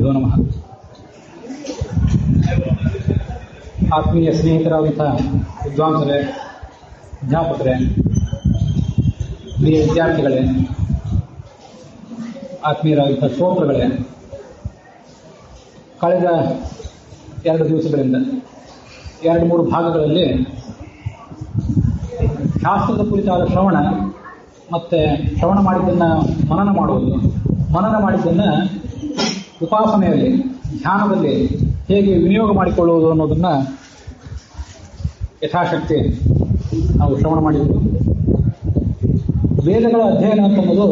ಶ್ರೀಗುರುಭ್ಯೋ ನಮಃ. ಆತ್ಮೀಯ ಸ್ನೇಹಿತರಾದಂಥ ವಿದ್ವಾಂಸರೇ, ಅಧ್ಯಾಪಕರೇ, ಪ್ರಿಯ ವಿದ್ಯಾರ್ಥಿಗಳೇ, ಆತ್ಮೀಯರಾದಂಥ ಶ್ರೋತೃಗಳೇ, ಕಳೆದ 2 ದಿವಸಗಳಿಂದ 2-3 ಭಾಗಗಳಲ್ಲಿ ಶಾಸ್ತ್ರದ ಕುರಿತಾದ ಶ್ರವಣ ಮತ್ತು ಶ್ರವಣ ಮಾಡಿದ್ದನ್ನು ಮನನ ಮಾಡುವುದು, ಮನನ ಮಾಡಿದ್ದನ್ನು ಉಪಾಸನೆಯಲ್ಲಿ, ಧ್ಯಾನದಲ್ಲಿ ಹೇಗೆ ವಿನಿಯೋಗ ಮಾಡಿಕೊಳ್ಳುವುದು ಅನ್ನೋದನ್ನು ಯಥಾಶಕ್ತಿ ನಾವು ಶ್ರವಣ ಮಾಡಿದ್ದು. ವೇದಗಳ ಅಧ್ಯಯನ ಅಂತನ್ನೋದು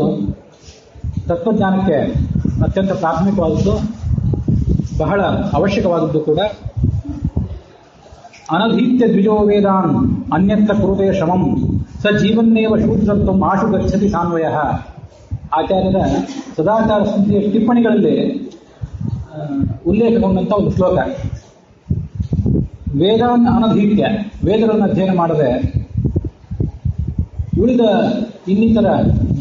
ತತ್ವಜ್ಞಾನಕ್ಕೆ ಅತ್ಯಂತ ಪ್ರಾಥಮಿಕವಾದದ್ದು, ಬಹಳ ಅವಶ್ಯಕವಾದದ್ದು ಕೂಡ. ಅನಧೀತ್ಯ ದ್ವಿಜೋ ವೇದಾನ್ ಅನ್ಯತ್ರ ಕುರುತೆ ಶ್ರಮಂ ಸ ಜೀವನ್ನೇವ ಶೂದ್ರತ್ವಂ ಆಶು ಗಚ್ಚತಿ ಸಾನ್ವಯ. ಆಚಾರ್ಯರ ಸದಾಚಾರ ಸ್ಮೃತಿಯ ಟಿಪ್ಪಣಿಗಳಲ್ಲಿ ಉಲ್ಲೇಖಗೊಂಡಂಥ ಒಂದು ಶ್ಲೋಕ. ವೇದಾನ್ ಅನಧೀತ್ಯ, ವೇದಗಳನ್ನು ಅಧ್ಯಯನ ಮಾಡದೆ ಉಳಿದ ಇನ್ನಿತರ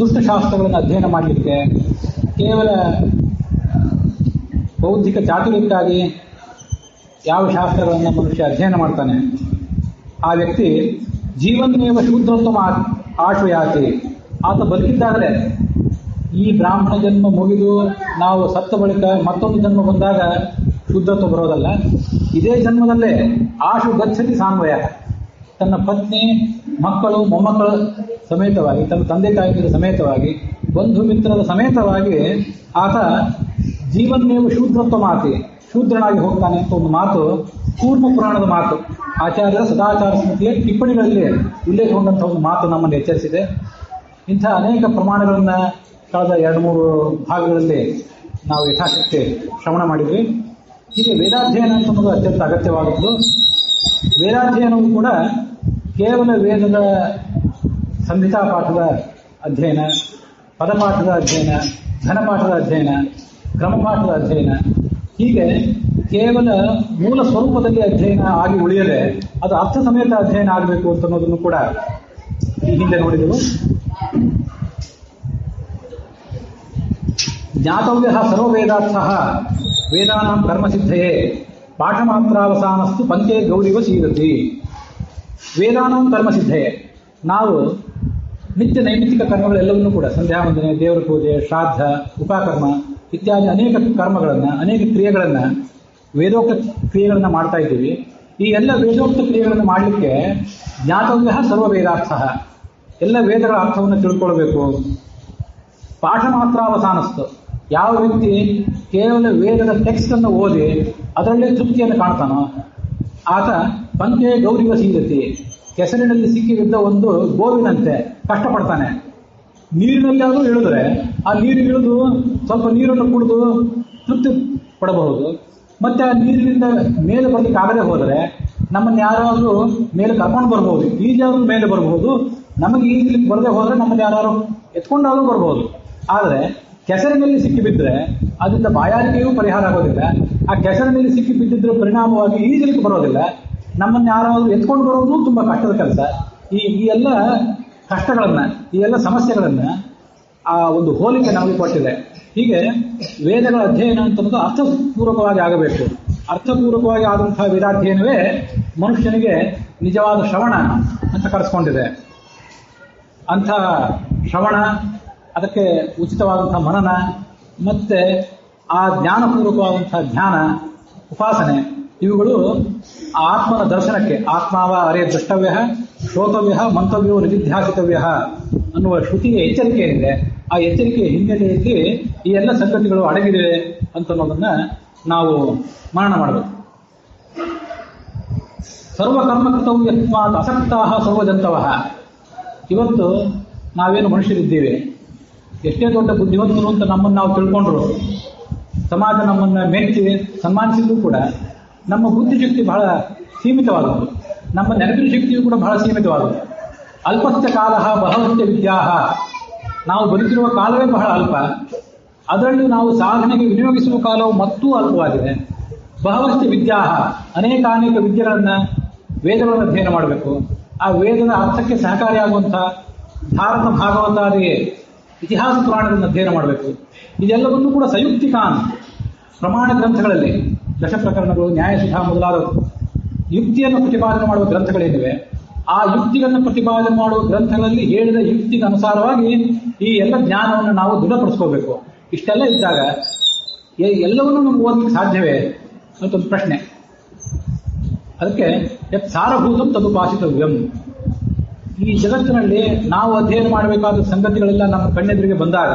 ದುಷ್ಟಶಾಸ್ತ್ರಗಳನ್ನು ಅಧ್ಯಯನ ಮಾಡಲಿಕ್ಕೆ ಕೇವಲ ಬೌದ್ಧಿಕ ಚಾತುರ್ಯಕ್ಕಾಗಿ ಯಾವ ಶಾಸ್ತ್ರಗಳನ್ನು ಮನುಷ್ಯ ಅಧ್ಯಯನ ಮಾಡ್ತಾನೆ, ಆ ವ್ಯಕ್ತಿ ಜೀವನ್ನೇವ ಶೂದ್ರತ್ವ ಆಶುಯಾತಿ. ಆತ ಬದುಕಿದ್ದಾಗಲೇ, ಈ ಬ್ರಾಹ್ಮಣ ಜನ್ಮ ಮುಗಿದು ನಾವು ಸತ್ತ ಬಳಿಕ ಮತ್ತೊಂದು ಜನ್ಮ ಬಂದಾಗ ಶೂದ್ರತ್ವ ಬರೋದಲ್ಲ, ಇದೇ ಜನ್ಮದಲ್ಲೇ ಆಶು ಗಚ್ಚತಿ ಸಾನ್ವಯ. ತನ್ನ ಪತ್ನಿ, ಮಕ್ಕಳು, ಮೊಮ್ಮಕ್ಕಳ ಸಮೇತವಾಗಿ, ತನ್ನ ತಂದೆ ತಾಯಿಗಳ ಸಮೇತವಾಗಿ, ಬಂಧು ಮಿತ್ರರ ಸಮೇತವಾಗಿ ಆತ ಜೀವನ್ನೇವ ಶೂದ್ರತ್ವ ಮಾತಿ, ಶೂದ್ರನಾಗಿ ಹೋಗ್ತಾನೆ ಅಂತ ಒಂದು ಮಾತು ಕೂರ್ಮ ಪುರಾಣದ ಮಾತು. ಆಚಾರ್ಯರ ಸದಾಚಾರ ಸ್ಮೃತಿಯ ಟಿಪ್ಪಣಿಗಳಲ್ಲಿ ಉಲ್ಲೇಖಗೊಂಡಂಥ ಒಂದು ಮಾತು ನಮ್ಮನ್ನು ಎಚ್ಚರಿಸಿದೆ. ಇಂಥ ಅನೇಕ ಪ್ರಮಾಣಗಳನ್ನು ಕಳೆದ 2-3 ಭಾಗಗಳಲ್ಲಿ ನಾವು ಯಥಾಶಕ್ತಿ ಶ್ರವಣ ಮಾಡಿದ್ವಿ. ಹೀಗೆ ವೇದಾಧ್ಯಯನ ಅಂತನ್ನೋದು ಅತ್ಯಂತ ಅಗತ್ಯವಾದದ್ದು. ವೇದಾಧ್ಯಯನವು ಕೂಡ ಕೇವಲ ವೇದದ ಸಂಹಿತಾ ಪಾಠದ ಅಧ್ಯಯನ, ಪದಪಾಠದ ಅಧ್ಯಯನ, ಘನಪಾಠದ ಅಧ್ಯಯನ, ಕ್ರಮಪಾಠದ ಅಧ್ಯಯನ, ಹೀಗೆ ಕೇವಲ ಮೂಲ ಸ್ವರೂಪದಲ್ಲಿ ಅಧ್ಯಯನ ಆಗಿ ಉಳಿಯದೆ ಅದು ಅರ್ಥ ಸಮೇತ ಅಧ್ಯಯನ ಆಗಬೇಕು ಅಂತ ಅನ್ನೋದನ್ನು ಕೂಡ ಈ ಹಿಂದೆ ನೋಡಿದೆವು. ಜ್ಞಾತವ್ಯ ಸರ್ವವೇದಾರ್ಥ ವೇದಾನಾಂ ಕರ್ಮಸಿದ್ಧಯೇ ಪಾಠ ಮಾತ್ರಾವಸಾನಸ್ತು ಪಂಚೇ ಗೌರಿವ ಸೀರತಿ. ವೇದಾನಾಂ ಕರ್ಮಸಿದ್ಧಯೇ, ನಾವು ನಿತ್ಯ ನೈಮಿತ್ತಿಕ ಕರ್ಮಗಳೆಲ್ಲವನ್ನೂ ಕೂಡ ಸಂಧ್ಯಾ ವಂದನೆ, ದೇವರ ಪೂಜೆ, ಶ್ರಾದ್ದ, ಉಪಕರ್ಮ ಇತ್ಯಾದಿ ಅನೇಕ ಕರ್ಮಗಳನ್ನು, ಅನೇಕ ಕ್ರಿಯೆಗಳನ್ನು, ವೇದೋಕ್ತ ಕ್ರಿಯೆಗಳನ್ನು ಮಾಡ್ತಾ ಇದ್ದೀವಿ. ಈ ಎಲ್ಲ ವೇದೋಕ್ತ ಕ್ರಿಯೆಗಳನ್ನು ಮಾಡಲಿಕ್ಕೆ ಜ್ಞಾತವ್ಯ ಸರ್ವ ವೇದಾರ್ಥ, ಎಲ್ಲ ವೇದಗಳ ಅರ್ಥವನ್ನು ತಿಳ್ಕೊಳ್ಬೇಕು. ಪಾಠ ಮಾತ್ರಾವಸಾನಸ್ತು, ಯಾವ ವ್ಯಕ್ತಿ ಕೇವಲ ವೇದದ ಟೆಕ್ಸ್ಟ್ ಅನ್ನು ಓದಿ ಅದರಲ್ಲೇ ತೃಪ್ತಿಯನ್ನು ಕಾಣ್ತಾನೋ ಆತ ಪಂಚೆ ಗೌರಿವ ಸೀರತಿ, ಕೆಸರಿನಲ್ಲಿ ಸಿಕ್ಕಿಬಿದ್ದ ಒಂದು ಗೋವಿನಂತೆ ಕಷ್ಟಪಡ್ತಾನೆ. ನೀರಿನಲ್ಲಾದರೂ ಇಳಿದ್ರೆ ಆ ನೀರು ಇಳಿದು ಸ್ವಲ್ಪ ನೀರನ್ನು ಕುಡಿದು ತೃಪ್ತಿ ಪಡಬಹುದು. ಮತ್ತೆ ಆ ನೀರಿನಿಂದ ಮೇಲೆ ಬರಲಿಕ್ಕೆ ಆಗದೆ ಹೋದರೆ ನಮ್ಮನ್ನು ಯಾರಾದರೂ ಮೇಲೆ ಕರ್ಕೊಂಡು ಬರ್ಬೋದು, ಈಜಾದ್ರೂ ಮೇಲೆ ಬರಬಹುದು. ನಮಗೆ ಈಜಲಿಕ್ಕೆ ಬರದೆ ಹೋದರೆ ನಮ್ಮನ್ನು ಯಾರು ಎತ್ಕೊಂಡಾದ್ರೂ ಬರ್ಬೋದು. ಆದರೆ ಕೆಸರಿನಲ್ಲಿ ಸಿಕ್ಕಿಬಿದ್ದರೆ ಅದರಿಂದ ಬಾಯಾರಿಕೆಯೂ ಪರಿಹಾರ ಆಗೋದಿಲ್ಲ. ಆ ಕೆಸರಿನಲ್ಲಿ ಸಿಕ್ಕಿ ಬಿದ್ದಿದ್ರ ಪರಿಣಾಮವಾಗಿ ಈಜಲಿಕ್ಕೆ ಬರೋದಿಲ್ಲ. ನಮ್ಮನ್ನು ಯಾರಾದರೂ ಎತ್ಕೊಂಡು ಬರೋದು ತುಂಬ ಕಷ್ಟದ ಕೆಲಸ. ಈ ಎಲ್ಲ ಕಷ್ಟಗಳನ್ನು, ಈ ಎಲ್ಲ ಸಮಸ್ಯೆಗಳನ್ನು ಆ ಒಂದು ಹೋಲಿಕೆ ನಮಗೆ ಕೊಟ್ಟಿದೆ. ಹೀಗೆ ವೇದಗಳ ಅಧ್ಯಯನ ಅಂತನ್ನೋದು ಅರ್ಥಪೂರ್ವಕವಾಗಿ ಆಗಬೇಕು. ಅರ್ಥಪೂರ್ವಕವಾಗಿ ಆದಂತಹ ವೇದಾಧ್ಯಯನವೇ ಮನುಷ್ಯನಿಗೆ ನಿಜವಾದ ಶ್ರವಣ ಅಂತ ಕರೆಸ್ಕೊಂಡಿದೆ. ಅಂಥ ಶ್ರವಣ, ಅದಕ್ಕೆ ಉಚಿತವಾದಂಥ ಮನನ, ಮತ್ತೆ ಆ ಜ್ಞಾನಪೂರ್ವಕವಾದಂಥ ಧ್ಯಾನ, ಉಪಾಸನೆ, ಇವುಗಳು ಆ ಆತ್ಮನ ದರ್ಶನಕ್ಕೆ, ಆತ್ಮಾವ ಅರೇ ದ್ರಷ್ಟವ್ಯ ಶ್ರೋತವ್ಯ ಮಂತವ್ಯೋ ನಿಧಿಧ್ಯಾಸಿತವ್ಯ ಅನ್ನುವ ಶ್ರುತಿಯ ಎಚ್ಚರಿಕೆ ಏನಿದೆ, ಆ ಎಚ್ಚರಿಕೆಯ ಹಿನ್ನೆಲೆಯಲ್ಲಿ ಈ ಎಲ್ಲ ಸಂಗತಿಗಳು ಅಡಗಿವೆ ಅಂತನ್ನೋದನ್ನ ನಾವು ಮನನ ಮಾಡಬೇಕು. ಸರ್ವಕರ್ಮಕೃತವ್ಯತ್ವಾತ್ ಅಸಕ್ತಾಹ ಸರ್ವಜಂತವ. ಇವತ್ತು ನಾವೇನು ಮನುಷ್ಯರಿದ್ದೀವಿ, ಎಷ್ಟೇ ದೊಡ್ಡ ಬುದ್ಧಿವಂತರು ಅಂತ ನಮ್ಮನ್ನು ನಾವು ತಿಳ್ಕೊಂಡ್ರು, ಸಮಾಜ ನಮ್ಮನ್ನು ಮೆಚ್ಚಿ ಸನ್ಮಾನಿಸಿದ್ರು ಕೂಡ ನಮ್ಮ ಬುದ್ಧಿಶಕ್ತಿ ಬಹಳ ಸೀಮಿತವಾದದ್ದು, ನಮ್ಮ ನೆನಪಿನ ಶಕ್ತಿಯೂ ಕೂಡ ಬಹಳ ಸೀಮಿತವಾದದ್ದು. ಅಲ್ಪಸ್ಯ ಕಾಲ ಬಹಳಸ್ಯ ವಿದ್ಯಾ, ನಾವು ಬದುಕಿರುವ ಕಾಲವೇ ಬಹಳ ಅಲ್ಪ, ಅದರಲ್ಲಿ ನಾವು ಸಾಧನೆಗೆ ವಿನಿಯೋಗಿಸುವ ಕಾಲವು ಮತ್ತೂ ಅಲ್ಪವಾಗಿದೆ. ಬಹಳಸ್ಯ ವಿದ್ಯಾ, ಅನೇಕಾನೇಕ ವಿದ್ಯೆಗಳನ್ನು, ವೇದಗಳನ್ನು ಅಧ್ಯಯನ ಮಾಡಬೇಕು. ಆ ವೇದದ ಅರ್ಥಕ್ಕೆ ಸಹಕಾರಿಯಾಗುವಂಥ ಭಾರತ ಭಾಗವತಾದಿ ಇತಿಹಾಸ ಪುರಾಣಗಳನ್ನು ಅಧ್ಯಯನ ಮಾಡಬೇಕು. ಇದೆಲ್ಲವನ್ನೂ ಕೂಡ ಸಂಯುಕ್ತಿಕಾನ್, ಪ್ರಮಾಣ ಗ್ರಂಥಗಳಲ್ಲಿ ದಶ ಪ್ರಕರಣಗಳು, ನ್ಯಾಯಸುಧಾ ಮೊದಲಾದ ಯುಕ್ತಿಯನ್ನು ಪ್ರತಿಪಾದನೆ ಮಾಡುವ ಗ್ರಂಥಗಳೇನಿವೆ, ಆ ಯುಕ್ತಿಗಳನ್ನು ಪ್ರತಿಪಾದನೆ ಮಾಡುವ ಗ್ರಂಥಗಳಲ್ಲಿ ಹೇಳಿದ ಯುಕ್ತಿಗೆ ಅನುಸಾರವಾಗಿ ಈ ಎಲ್ಲ ಜ್ಞಾನವನ್ನು ನಾವು ದೃಢಪಡಿಸ್ಕೋಬೇಕು. ಇಷ್ಟೆಲ್ಲ ಇದ್ದಾಗ ಎಲ್ಲವನ್ನೂ ನಮ್ಗೆ ಓದಲಿಕ್ಕೆ ಸಾಧ್ಯವೇ ಅಂತ ಒಂದು ಪ್ರಶ್ನೆ. ಅದಕ್ಕೆ ಯತ್ ಸಾರಭೂತಂ ತದುಪಾಸಿತವ್ಯಂ. ಈ ಜಗತ್ತಿನಲ್ಲಿ ನಾವು ಅಧ್ಯಯನ ಮಾಡಬೇಕಾದ ಸಂಗತಿಗಳೆಲ್ಲ ನಮ್ಮ ಕಣ್ಣೆದುರಿಗೆ ಬಂದಾಗ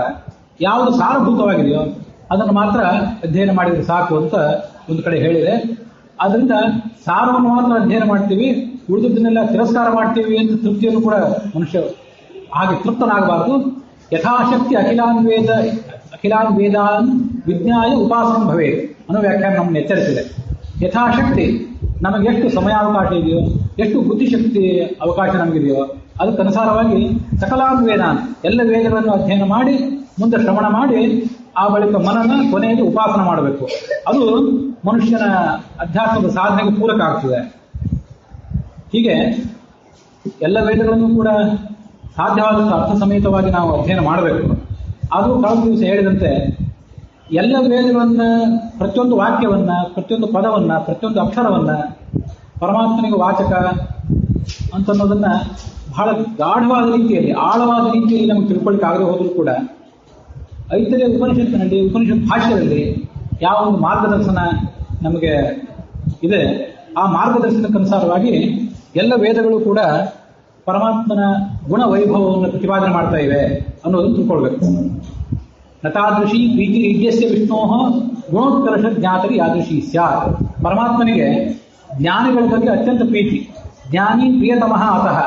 ಯಾವುದು ಸಾರಭೂತವಾಗಿದೆಯೋ ಅದನ್ನು ಮಾತ್ರ ಅಧ್ಯಯನ ಮಾಡಿದರೆ ಸಾಕು ಅಂತ ಒಂದು ಕಡೆ ಹೇಳಿದೆ. ಅದರಿಂದ ಸಾರವನ್ನು ಮಾತ್ರ ಅಧ್ಯಯನ ಮಾಡ್ತೀವಿ, ಉಳಿದದ್ದನ್ನೆಲ್ಲ ತಿರಸ್ಕಾರ ಮಾಡ್ತೀವಿ ಅಂತ ತೃಪ್ತಿಯನ್ನು ಕೂಡ ಮನುಷ್ಯ ಹಾಗೆ ತೃಪ್ತನಾಗಬಾರದು. ಯಥಾಶಕ್ತಿ ಅಖಿಲಾನ್ ವೇದಾನ್ ವಿಜ್ಞಾಯ ಉಪಾಸನ ಭವೇ ಅನ್ನೋ ವ್ಯಾಖ್ಯಾನ ನಮ್ಮನ್ನು ಎಚ್ಚರಿಸಿದೆ. ಯಥಾಶಕ್ತಿ ನಮಗೆ ಎಷ್ಟು ಸಮಯಾವಕಾಶ ಇದೆಯೋ, ಎಷ್ಟು ಬುದ್ಧಿಶಕ್ತಿ ಅವಕಾಶ ನಮಗಿದೆಯೋ ಅದಕ್ಕನುಸಾರವಾಗಿ ಸಕಲಾನ್ ವೇದಾನ್ ಎಲ್ಲ ವೇದಗಳನ್ನು ಅಧ್ಯಯನ ಮಾಡಿ, ಮುಂದೆ ಶ್ರವಣ ಮಾಡಿ, ಆ ಬಳಿಕ ಮನನ, ಕೊನೆಯಲ್ಲಿ ಉಪಾಸನ ಮಾಡಬೇಕು. ಅದು ಮನುಷ್ಯನ ಅಧ್ಯಾತ್ಮದ ಸಾಧನೆಗೆ ಪೂರಕ ಆಗ್ತದೆ. ಹೀಗೆ ಎಲ್ಲ ವೇದಗಳನ್ನು ಕೂಡ ಸಾಧ್ಯವಾದಷ್ಟು ಅರ್ಥ ಸಮೇತವಾಗಿ ನಾವು ಅಧ್ಯಯನ ಮಾಡಬೇಕು. ಆದರೂ ಕಳೆದ ದಿವಸ ಹೇಳಿದಂತೆ ಎಲ್ಲ ವೇದಗಳನ್ನ, ಪ್ರತಿಯೊಂದು ವಾಕ್ಯವನ್ನ, ಪ್ರತಿಯೊಂದು ಪದವನ್ನ, ಪ್ರತಿಯೊಂದು ಅಕ್ಷರವನ್ನ ಪರಮಾತ್ಮನಿಗೆ ವಾಚಕ ಅಂತನ್ನೋದನ್ನ ಬಹಳ ಗಾಢವಾದ ರೀತಿಯಲ್ಲಿ, ಆಳವಾದ ರೀತಿಯಲ್ಲಿ ನಮಗೆ ತಿಳ್ಕೊಳ್ಳಿಕ್ಕೆ ಆಗದೆ ಹೋದರೂ ಕೂಡ ಐತರೇಯ ಉಪನಿಷತ್ತಿನಲ್ಲಿ, ಉಪನಿಷತ್ ಭಾಷ್ಯದಲ್ಲಿ ಯಾವ ಒಂದು ಮಾರ್ಗದರ್ಶನ ನಮಗೆ ಇದೆ, ಆ ಮಾರ್ಗದರ್ಶನಕ್ಕನುಸಾರವಾಗಿ ಎಲ್ಲ ವೇದಗಳು ಕೂಡ ಪರಮಾತ್ಮನ ಗುಣ ವೈಭವವನ್ನು ಪ್ರತಿಪಾದನೆ ಮಾಡ್ತಾ ಇವೆ ಅನ್ನೋದನ್ನು ತಿಳ್ಕೊಳ್ಬೇಕು. ನತಾದೃಶಿ ಪ್ರೀತಿ ಇದ್ಯಸ್ಯ ವಿಷ್ಣೋ ಗುಣೋತ್ಕರ್ಷ ಜ್ಞಾತರಿ ಯಾದೃಶಿ ಸ್ಯಾತ್. ಪರಮಾತ್ಮನಿಗೆ ಜ್ಞಾನಿಗಳ ಬಗ್ಗೆ ಅತ್ಯಂತ ಪ್ರೀತಿ. ಜ್ಞಾನಿ ಪ್ರಿಯತಮಃ ಅತಃ.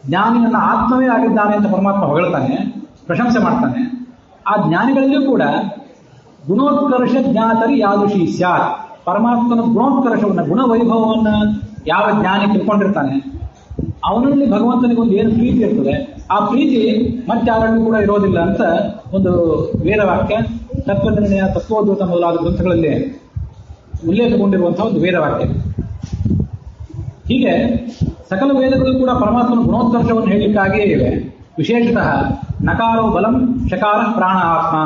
ಜ್ಞಾನಿ ನನ್ನ ಆತ್ಮವೇ ಆಗಿದ್ದಾನೆ ಅಂತ ಪರಮಾತ್ಮ ಹೊಗಳ್ತಾನೆ, ಪ್ರಶಂಸೆ ಮಾಡ್ತಾನೆ. ಆ ಜ್ಞಾನಿಗಳಲ್ಲೂ ಕೂಡ ಗುಣೋತ್ಕರ್ಷ ಜ್ಞಾತರಿ ಯಾದೃಶಿ ಸ್ಯಾತ್. ಪರಮಾತ್ಮನ ಗುಣೋತ್ಕರ್ಷವನ್ನು, ಗುಣವೈಭವವನ್ನು ಯಾವ ಜ್ಞಾನಿ ತಿಳ್ಕೊಂಡಿರ್ತಾನೆ ಅವನಲ್ಲಿ ಭಗವಂತನಿಗೊಂದು ಏನು ಪ್ರೀತಿ ಇರ್ತದೆ, ಆ ಪ್ರೀತಿ ಮತ್ತಾರಲ್ಲೂ ಕೂಡ ಇರೋದಿಲ್ಲ ಅಂತ ಒಂದು ವೇದವಾಕ್ಯ, ತತ್ವನಿರ್ಣಯ, ತತ್ವೋದ್ಭೂತ ಮೊದಲಾದ ಗ್ರಂಥಗಳಲ್ಲಿ ಉಲ್ಲೇಖಗೊಂಡಿರುವಂತಹ ಒಂದು ವೇದವಾಕ್ಯ. ಹೀಗೆ ಸಕಲ ವೇದಗಳು ಕೂಡ ಪರಮಾತ್ಮನ ಗುಣೋತ್ಕರ್ಷವನ್ನು ಹೇಳಲಿಕ್ಕಾಗಿಯೇ ಇವೆ. ವಿಶೇಷತಃ ನಕಾರೋ ಬಲಂ ಶಕಾರ ಪ್ರಾಣ ಆತ್ಮ.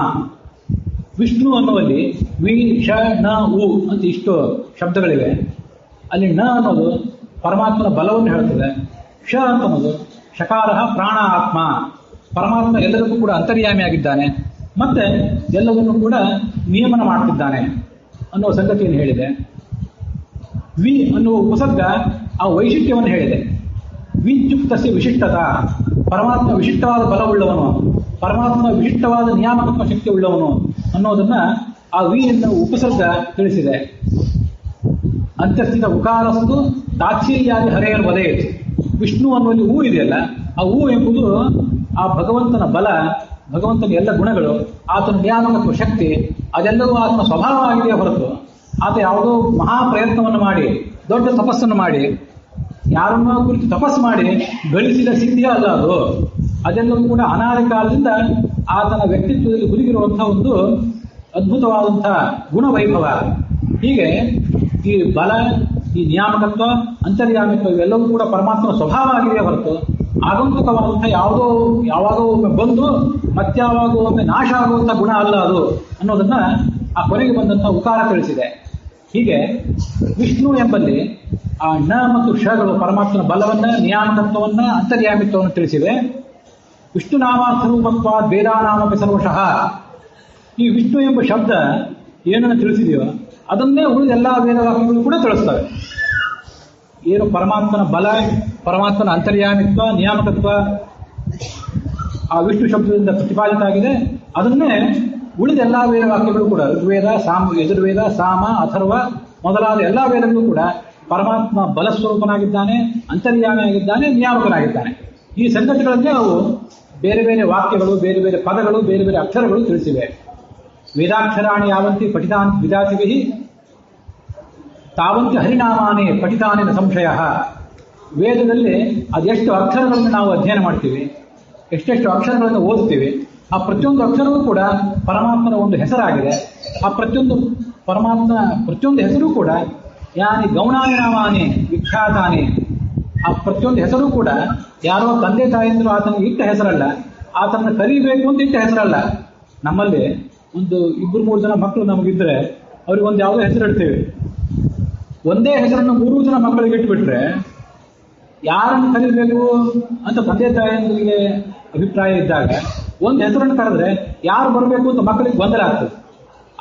ವಿಷ್ಣು ಅನ್ನುವಲ್ಲಿ ವಿ, ಷ, ನ, ಉ ಅಂತ ಇಷ್ಟು ಶಬ್ದಗಳಿವೆ. ಅಲ್ಲಿ ನ ಅನ್ನೋದು ಪರಮಾತ್ಮನ ಬಲವನ್ನು ಹೇಳುತ್ತದೆ. ಷ ಅಂತ ಅನ್ನೋದು ಶಕಾರ ಪ್ರಾಣ ಆತ್ಮ. ಪರಮಾತ್ಮ ಎಲ್ಲರಿಗೂ ಕೂಡ ಅಂತರ್ಯಾಮಿಯಾಗಿದ್ದಾನೆ, ಮತ್ತೆ ಎಲ್ಲವನ್ನೂ ಕೂಡ ನಿಯಮನ ಮಾಡ್ತಿದ್ದಾನೆ ಅನ್ನುವ ಸಂಗತಿಯನ್ನು ಹೇಳಿದೆ. ವಿ ಅನ್ನುವ ಉಪಸರ್ಗ ಆ ವೈಶಿಷ್ಟ್ಯವನ್ನು ಹೇಳಿದೆ. ವಿಚ್ಯುಕ್ತಸ್ಯ ವಿಶಿಷ್ಟತ. ಪರಮಾತ್ಮ ವಿಶಿಷ್ಟವಾದ ಬಲವುಳ್ಳವನು, ಪರಮಾತ್ಮ ವಿಶಿಷ್ಟವಾದ ನಿಯಾಮಕತ್ವ ಶಕ್ತಿ ಉಳ್ಳವನು ಅನ್ನೋದನ್ನ ಆ ವಿ ಎನ್ನುವ ಉಪಸರ್ಗ ತಿಳಿಸಿದೆ. ಅಂತ್ಯಸ್ಥಿತ ಉಕಾರಸ್ತು ತಾಚ್ಛೀಲ್ಯಾದಿ ಹರೆಯರ್ ವದೇ. ವಿಷ್ಣು ಅನ್ನುವಲ್ಲಿ ಹೂ ಇದೆಯಲ್ಲ, ಆ ಹೂ ಎಂಬುದು ಆ ಭಗವಂತನ ಬಲ, ಭಗವಂತನ ಎಲ್ಲ ಗುಣಗಳು, ಆತನ ನಿಯಾಮಕತ್ವ ಶಕ್ತಿ, ಅದೆಲ್ಲವೂ ಆತನ ಸ್ವಭಾವ ಆಗಿದೆಯೇ ಹೊರತು ಆತ ಯಾವುದೋ ಮಹಾ ಪ್ರಯತ್ನವನ್ನು ಮಾಡಿ, ದೊಡ್ಡ ತಪಸ್ಸನ್ನು ಮಾಡಿ, ಯಾರನ್ನೋ ಕುರಿತು ತಪಸ್ಸು ಮಾಡಿ ಗಳಿಸಿದ ಸಿದ್ಧಿ ಅಲ್ಲ ಅದು. ಅದೆಲ್ಲವೂ ಕೂಡ ಅನಾದಿ ಕಾಲದಿಂದ ಆತನ ವ್ಯಕ್ತಿತ್ವದಲ್ಲಿ ಹುದುಗಿರುವಂತಹ ಒಂದು ಅದ್ಭುತವಾದಂತಹ ಗುಣವೈಭವ. ಹೀಗೆ ಈ ಬಲ, ಈ ನಿಯಾಮಕತ್ವ, ಅಂತರ್ಯಾಮಿತ್ವ ಇವೆಲ್ಲವೂ ಕೂಡ ಪರಮಾತ್ಮನ ಸ್ವಭಾವ ಆಗಿದೆಯೇ ಹೊರತು ಆಗಂತುಕವಾದಂತಹ ಯಾವಾಗೋ ಒಮ್ಮೆ ಬಂದು ಮತ್ಯಾವಾಗೋ ಒಮ್ಮೆ ನಾಶ ಆಗುವಂತಹ ಗುಣ ಅಲ್ಲ ಅದು ಅನ್ನೋದನ್ನ ಆ ಕೊನೆಗೆ ಬಂದಂತಹ ಉಕಾರ ತಿಳಿಸಿದೆ. ಹೀಗೆ ವಿಷ್ಣು ಎಂಬಲ್ಲಿ ಆ ಣ ಮತ್ತು ಷಗಳು ಪರಮಾತ್ಮನ ಬಲವನ್ನ, ನಿಯಾಮಕತ್ವವನ್ನ, ಅಂತರ್ಯಾಮಿತ್ವವನ್ನು ತಿಳಿಸಿವೆ. ವಿಷ್ಣು ನಾಮಾರ್ಥರೂಪತ್ವ ವೇದಾನಾಮಪಿ ಸರ್ವಶಃ. ಈ ವಿಷ್ಣು ಎಂಬ ಶಬ್ದ ಏನನ್ನು ತಿಳಿಸಿದೆಯೋ ಅದನ್ನೇ ಉಳಿದ ಎಲ್ಲ ವೇದವಾಕ್ಯಗಳು ಕೂಡ ತಿಳಿಸ್ತವೆ. ಏನು ಪರಮಾತ್ಮನ ಬಲ, ಪರಮಾತ್ಮನ ಅಂತರ್ಯಾಮಿತ್ವ, ನಿಯಾಮಕತ್ವ ಆ ವಿಷ್ಣು ಶಬ್ದದಿಂದ ಪ್ರತಿಪಾದಿತ ಆಗಿದೆ, ಅದನ್ನೇ ಉಳಿದ ಎಲ್ಲ ವೇದವಾಕ್ಯಗಳು ಕೂಡ ಋಗ್ವೇದ, ಯಜುರ್ವೇದ, ಸಾಮ, ಅಥರ್ವ ಮೊದಲಾದ ಎಲ್ಲ ವೇದಗಳು ಕೂಡ ಪರಮಾತ್ಮ ಬಲಸ್ವರೂಪನಾಗಿದ್ದಾನೆ, ಅಂತರ್ಯಾಮಿಯಾಗಿದ್ದಾನೆ, ನಿಯಾಮಕನಾಗಿದ್ದಾನೆ. ಈ ಸಂಗತಿಗಳನ್ನೇ ಅವು ಬೇರೆ ಬೇರೆ ವಾಕ್ಯಗಳು, ಬೇರೆ ಬೇರೆ ಪದಗಳು, ಬೇರೆ ಬೇರೆ ಅಕ್ಷರಗಳು ತಿಳಿಸಿವೆ. ವೇದಾಕ್ಷರಾಣಿ ಯಾವಂತಿ ಪಠಿತಾನ್ ವಿದಾತಿಭಿ ತಾವಂತಿ ಹರಿನಾಮಾನೇ ಪಠಿತಾನಿನ ಸಂಶಯ. ವೇದದಲ್ಲಿ ಅದೆಷ್ಟು ಅಕ್ಷರಗಳನ್ನು ನಾವು ಅಧ್ಯಯನ ಮಾಡ್ತೀವಿ, ಎಷ್ಟೆಷ್ಟು ಅಕ್ಷರಗಳನ್ನು ಓದ್ತೀವಿ, ಆ ಪ್ರತಿಯೊಂದು ಅಕ್ಷರವೂ ಕೂಡ ಪರಮಾತ್ಮನ ಒಂದು ಹೆಸರಾಗಿದೆ. ಆ ಪ್ರತಿಯೊಂದು ಹೆಸರು ಕೂಡ ಯಾನಿ ಗೌಣಾನಿ ನಾಮಾನಿ ವಿಖ್ಯಾತಾನಿ. ಆ ಪ್ರತಿಯೊಂದು ಹೆಸರು ಕೂಡ ಯಾರೋ ತಂದೆ ತಾಯಿಯಂದ್ರು ಆತನಿಗೆ ಇಟ್ಟ ಹೆಸರಲ್ಲ, ಆತನ ಕರೀಬೇಕು ಅಂತ ಇಟ್ಟ ಹೆಸರಲ್ಲ. ನಮ್ಮಲ್ಲಿ ಒಂದು 2-3 ಜನ ಮಕ್ಕಳು ನಮಗಿದ್ರೆ ಅವ್ರಿಗೊಂದು ಯಾವುದೋ ಹೆಸರು ಇಡ್ತೀವಿ. ಒಂದೇ ಹೆಸರನ್ನು 3 ಜನ ಮಕ್ಕಳಿಗೆ ಇಟ್ಬಿಟ್ರೆ ಯಾರನ್ನು ಕರೀಬೇಕು ಅಂತ ತಂದೆ ತಾಯಿಗಳಿಗೆ ಅಭಿಪ್ರಾಯ ಇದ್ದಾಗ ಒಂದು ಹೆಸರನ್ನು ಕರೆದ್ರೆ ಯಾರು ಬರಬೇಕು ಅಂತ ಮಕ್ಕಳಿಗೆ ಗೊಂದಲ ಆಗ್ತದೆ.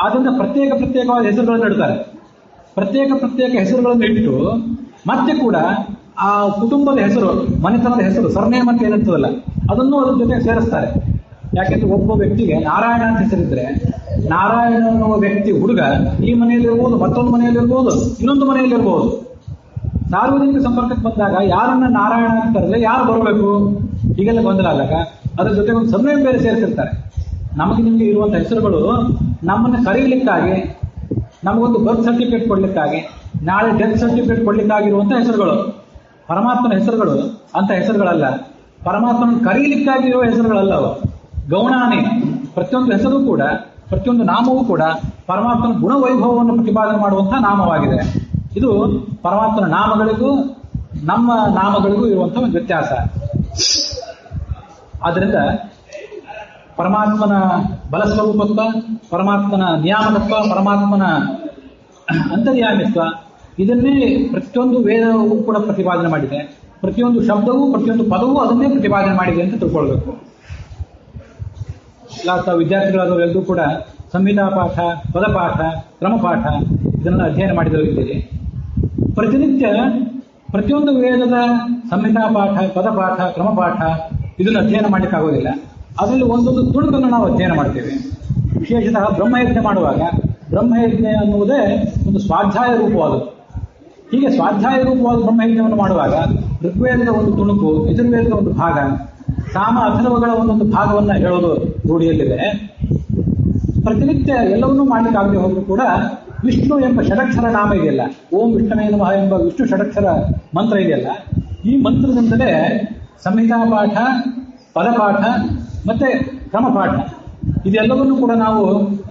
ಆದ್ದರಿಂದ ಪ್ರತ್ಯೇಕವಾದ ಹೆಸರುಗಳನ್ನು ಇಡ್ತಾರೆ. ಪ್ರತ್ಯೇಕ ಹೆಸರುಗಳನ್ನು ಇಟ್ಟು ಮತ್ತೆ ಕೂಡ ಆ ಕುಟುಂಬದ ಹೆಸರು, ಮನೆತನದ ಹೆಸರು, ಸರ್ನೇಮ್ ಅಂತ ಏನಿರ್ತದಲ್ಲ ಅದನ್ನು ಅದ್ರ ಜೊತೆ ಸೇರಿಸ್ತಾರೆ. ಯಾಕೆಂದ್ರೆ ಒಬ್ಬ ವ್ಯಕ್ತಿಗೆ ನಾರಾಯಣ ಅಂತ ಹೆಸರಿದ್ರೆ ನಾರಾಯಣ ಅನ್ನುವ ವ್ಯಕ್ತಿ ಹುಡುಗ ಈ ಮನೆಯಲ್ಲಿರ್ಬೋದು, ಮತ್ತೊಂದು ಮನೆಯಲ್ಲಿರ್ಬೋದು, ಇನ್ನೊಂದು ಮನೆಯಲ್ಲಿರ್ಬೋದು. ಸಾರ್ವಜನಿಕ ಸಂಪರ್ಕಕ್ಕೆ ಬಂದಾಗ ಯಾರನ್ನ ನಾರಾಯಣ ಅಂತ ಕರೆದ್ರೆ ಯಾರು ಬರಬೇಕು ಹೀಗೆಲ್ಲ ಗೊಂದಲ ಆದಾಗ ಅದ್ರ ಜೊತೆಗೆ ಒಂದು ಸರ್ನೇಮ್ ಬೇರೆ ಸೇರಿಸಿರ್ತಾರೆ. ನಮಗೆ ನಿಮಗೆ ಇರುವಂಥ ಹೆಸರುಗಳು ನಮ್ಮನ್ನು ಕರೀಲಿಕ್ಕಾಗಿ, ನಮಗೊಂದು ಬರ್ತ್ ಸರ್ಟಿಫಿಕೇಟ್ ಕೊಡ್ಲಿಕ್ಕಾಗಿ, ನಾಳೆ ಡೆತ್ ಸರ್ಟಿಫಿಕೇಟ್ ಕೊಡ್ಲಿಕ್ಕಾಗಿರುವಂಥ ಹೆಸರುಗಳು. ಪರಮಾತ್ಮನ ಹೆಸರುಗಳು ಅಂತ ಹೆಸರುಗಳಲ್ಲ, ಪರಮಾತ್ಮನ ಕರೀಲಿಕ್ಕಾಗಿರುವ ಹೆಸರುಗಳಲ್ಲ ಅವು. ಗೌಣಾನಿ, ಪ್ರತಿಯೊಂದು ಹೆಸರು ಕೂಡ, ಪ್ರತಿಯೊಂದು ನಾಮವೂ ಕೂಡ ಪರಮಾತ್ಮನ ಗುಣವೈಭವವನ್ನು ಪ್ರತಿಪಾದನೆ ಮಾಡುವಂತಹ ನಾಮವಾಗಿದೆ. ಇದು ಪರಮಾತ್ಮನ ನಾಮಗಳಿಗೂ ನಮ್ಮ ನಾಮಗಳಿಗೂ ಇರುವಂತಹ ಒಂದು ವ್ಯತ್ಯಾಸ. ಆದ್ದರಿಂದ ಪರಮಾತ್ಮನ ಬಲಸ್ವರೂಪತ್ವ, ಪರಮಾತ್ಮನ ನಿಯಾಮಕತ್ವ, ಪರಮಾತ್ಮನ ಅಂತರ್ಯಾಮಿತ್ವ ಇದನ್ನೇ ಪ್ರತಿಯೊಂದು ವೇದವೂ ಕೂಡ ಪ್ರತಿಪಾದನೆ ಮಾಡಿದೆ. ಪ್ರತಿಯೊಂದು ಶಬ್ದವೂ, ಪ್ರತಿಯೊಂದು ಪದವೂ ಅದನ್ನೇ ಪ್ರತಿಪಾದನೆ ಮಾಡಿದೆ ಅಂತ ತಿಳ್ಕೊಳ್ಬೇಕು. ವಿದ್ಯಾರ್ಥಿಗಳಾದವರೆಲ್ಲರೂ ಕೂಡ ಸಂಹಿತಾ ಪಾಠ, ಪದಪಾಠ, ಕ್ರಮಪಾಠ ಇದನ್ನು ಅಧ್ಯಯನ ಮಾಡಿದವರಿದ್ದೀರಿ. ಪ್ರತಿನಿತ್ಯ ಪ್ರತಿಯೊಂದು ವೇದದ ಸಂಹಿತಾ ಪಾಠ, ಪದಪಾಠ, ಕ್ರಮಪಾಠ ಇದನ್ನು ಅಧ್ಯಯನ ಮಾಡಲಿಕ್ಕಾಗೋದಿಲ್ಲ. ಅದರಲ್ಲಿ ಒಂದೊಂದು ತುಣುಕನ್ನು ನಾವು ಅಧ್ಯಯನ ಮಾಡ್ತೇವೆ. ವಿಶೇಷತಃ ಬ್ರಹ್ಮಯಜ್ಞ ಮಾಡುವಾಗ ಬ್ರಹ್ಮಯಜ್ಞ ಅನ್ನುವುದೇ ಒಂದು ಸ್ವಾಧ್ಯಾಯ ರೂಪವಾದದ್ದು. ಹೀಗೆ ಸ್ವಾಧ್ಯಾಯ ರೂಪವಾದ ಬ್ರಹ್ಮಯಜ್ಞವನ್ನು ಮಾಡುವಾಗ ಋಗ್ವೇದದ ಒಂದು ತುಣುಕು, ಯಜುರ್ವೇದದ ಒಂದು ಭಾಗ, ಸಾಮ ಅಥರ್ವಗಳ ಒಂದೊಂದು ಭಾಗವನ್ನು ಹೇಳೋದು ರೂಢಿಯಲ್ಲಿದೆ. ಪ್ರತಿನಿತ್ಯ ಎಲ್ಲವನ್ನೂ ಮಾಡಲಿಕ್ಕಾಗದೆ ಹೋದರೂ ಕೂಡ ವಿಷ್ಣು ಎಂಬ ಷಡಕ್ಷರ ನಾಮ ಇದೆಯಲ್ಲ, ಓಂ ವಿಷ್ಣುವೇ ನಮಃ ಎಂಬ ವಿಷ್ಣು ಷಡಕ್ಷರ ಮಂತ್ರ ಇದೆಯಲ್ಲ, ಈ ಮಂತ್ರದಿಂದಲೇ ಸಂಹಿತಾ ಪಾಠ, ಪದಪಾಠ ಮತ್ತೆ ಕ್ರಮಪಾಠ ಇದೆಲ್ಲವನ್ನೂ ಕೂಡ ನಾವು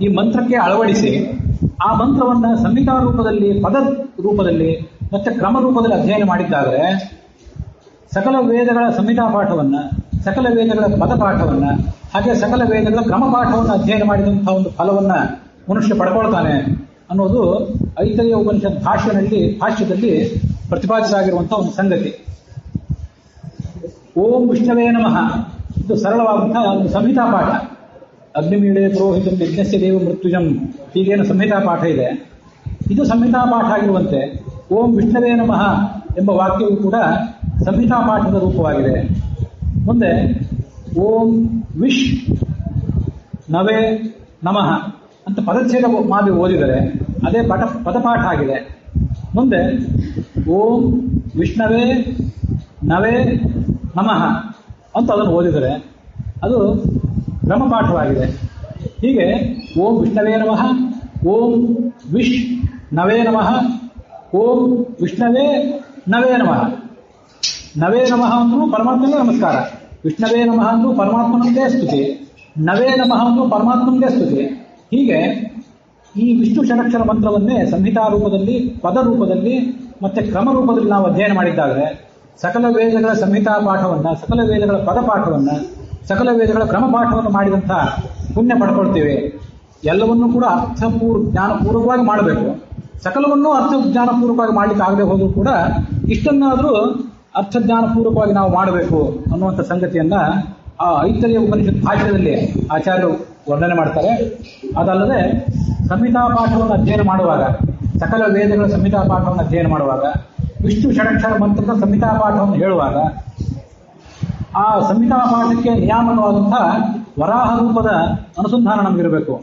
ಈ ಮಂತ್ರಕ್ಕೆ ಅಳವಡಿಸಿ ಆ ಮಂತ್ರವನ್ನು ಸಂಹಿತಾ ರೂಪದಲ್ಲಿ, ಪದ ರೂಪದಲ್ಲಿ ಮತ್ತೆ ಕ್ರಮ ರೂಪದಲ್ಲಿ ಅಧ್ಯಯನ ಮಾಡಿದ್ದಾದರೆ ಸಕಲ ವೇದಗಳ ಸಂಹಿತಾ ಪಾಠವನ್ನು, ಸಕಲ ವೇದಗಳ ಪದಪಾಠವನ್ನು, ಹಾಗೆ ಸಕಲ ವೇದಗಳ ಕ್ರಮಪಾಠವನ್ನು ಅಧ್ಯಯನ ಮಾಡಿದಂತಹ ಒಂದು ಫಲವನ್ನು ಮನುಷ್ಯ ಪಡ್ಕೊಳ್ತಾನೆ ಅನ್ನೋದು ಐತರೇಯ ಉಪನಿಷತ್ ಭಾಷ್ಯದಲ್ಲಿ ಪ್ರತಿಪಾದಿಸಲಾಗಿರುವಂತಹ ಒಂದು ಸಂಗತಿ. ಓಂ ವಿಷ್ಣವೇ ನಮಃ ಇದು ಸರಳವಾದಂತಹ ಒಂದು ಸಂಹಿತಾ ಪಾಠ. ಅಗ್ನಿಮೀಳೆ ಪುರೋಹಿತ ಯಜ್ಞಸ್ಯ ದೇವ ಮೃತ್ಯುಜಂ ಹೀಗೇನು ಸಂಹಿತಾ ಪಾಠ ಇದೆ. ಇದು ಸಂಹಿತಾ ಪಾಠ ಆಗಿರುವಂತೆ ಓಂ ವಿಷ್ಣವೇ ನಮಃ ಎಂಬ ವಾಕ್ಯವು ಕೂಡ ಸಂಹಿತಾ ಪಾಠದ ರೂಪವಾಗಿದೆ. ಮುಂದೆ ಓಂ ವಿಶ್ ನವೇ ನಮಃ ಅಂತ ಪದಚ್ಛೇದ ಮಾಡಿ ಓದಿದರೆ ಅದೇ ಪದಪಾಠ ಆಗಿದೆ. ಮುಂದೆ ಓಂ ವಿಷ್ಣವೇ ನವೇ ನಮಃ ಅಂತ ಅದನ್ನು ಓದಿದರೆ ಅದು ಕ್ರಮಪಾಠವಾಗಿದೆ. ಹೀಗೆ ಓಂ ವಿಷ್ಣವೇ ನಮಃ, ಓಂ ವಿಶ್ ನವೇ ನಮಃ, ಓಂ ವಿಷ್ಣವೇ ನವೇ ನಮಃ. ನವೇ ನಮಃ ಅಂದ್ರೂ ಪರಮಾತ್ಮನಿಗೆ ನಮಸ್ಕಾರ, ವಿಷ್ಣವೇ ನಮಃ ಅಂದ್ರೂ ಪರಮಾತ್ಮನಿಗೆ ಸ್ತುತಿ, ನವೇ ನಮಃ ಅಂದ್ರೂ ಪರಮಾತ್ಮನಿಗೆ ಸ್ತುತಿ. ಹೀಗೆ ಈ ವಿಷ್ಣು ಷಡಕ್ಷರ ಮಂತ್ರವನ್ನೇ ಸಂಹಿತಾ ರೂಪದಲ್ಲಿ, ಪದ ರೂಪದಲ್ಲಿ ಮತ್ತೆ ಕ್ರಮ ರೂಪದಲ್ಲಿ ನಾವು ಅಧ್ಯಯನ ಮಾಡಿದ್ದಾದರೆ ಸಕಲ ವೇದಗಳ ಸಂಹಿತಾ ಪಾಠವನ್ನು, ಸಕಲ ವೇದಗಳ ಪದಪಾಠವನ್ನು, ಸಕಲ ವೇದಗಳ ಕ್ರಮಪಾಠವನ್ನು ಮಾಡಿದಂಥ ಪುಣ್ಯ ಪಡ್ಕೊಳ್ತೇವೆ. ಎಲ್ಲವನ್ನೂ ಕೂಡ ಜ್ಞಾನಪೂರ್ವಕವಾಗಿ ಮಾಡಬೇಕು. ಸಕಲವನ್ನೂ ಜ್ಞಾನಪೂರ್ವಕವಾಗಿ ಮಾಡಲಿಕ್ಕೆ ಆಗದೆ ಹೋದರೂ ಕೂಡ ಇಷ್ಟನ್ನಾದರೂ ಅರ್ಥಜ್ಞಾನಪೂರ್ವಕವಾಗಿ ನಾವು ಮಾಡಬೇಕು ಅನ್ನುವಂಥ ಸಂಗತಿಯನ್ನ ಆ ಐತರೇಯ ಉಪನಿಷತ್ ಭಾಷೆಯಲ್ಲಿ ಆಚಾರ್ಯರು ವರ್ಣನೆ ಮಾಡ್ತಾರೆ. ಅದಲ್ಲದೆ ಸಂಹಿತಾ ಪಾಠವನ್ನು ಅಧ್ಯಯನ ಮಾಡುವಾಗ, ಸಕಲ ವೇದಗಳ ಸಂಹಿತಾ ಪಾಠವನ್ನು ಅಧ್ಯಯನ ಮಾಡುವಾಗ, ವಿಷ್ಣು ಷಡಕ್ಷರ ಮಂತ್ರದ ಸಂಹಿತಾ ಪಾಠವನ್ನು ಹೇಳುವಾಗ ಆ ಸಂಹಿತಾ ಪಾಠಕ್ಕೆ ನಿಯಾಮಕವಾದಂತಹ ವರಾಹ ರೂಪದ ಅನುಸಂಧಾನ ನಮಗಿರಬೇಕು.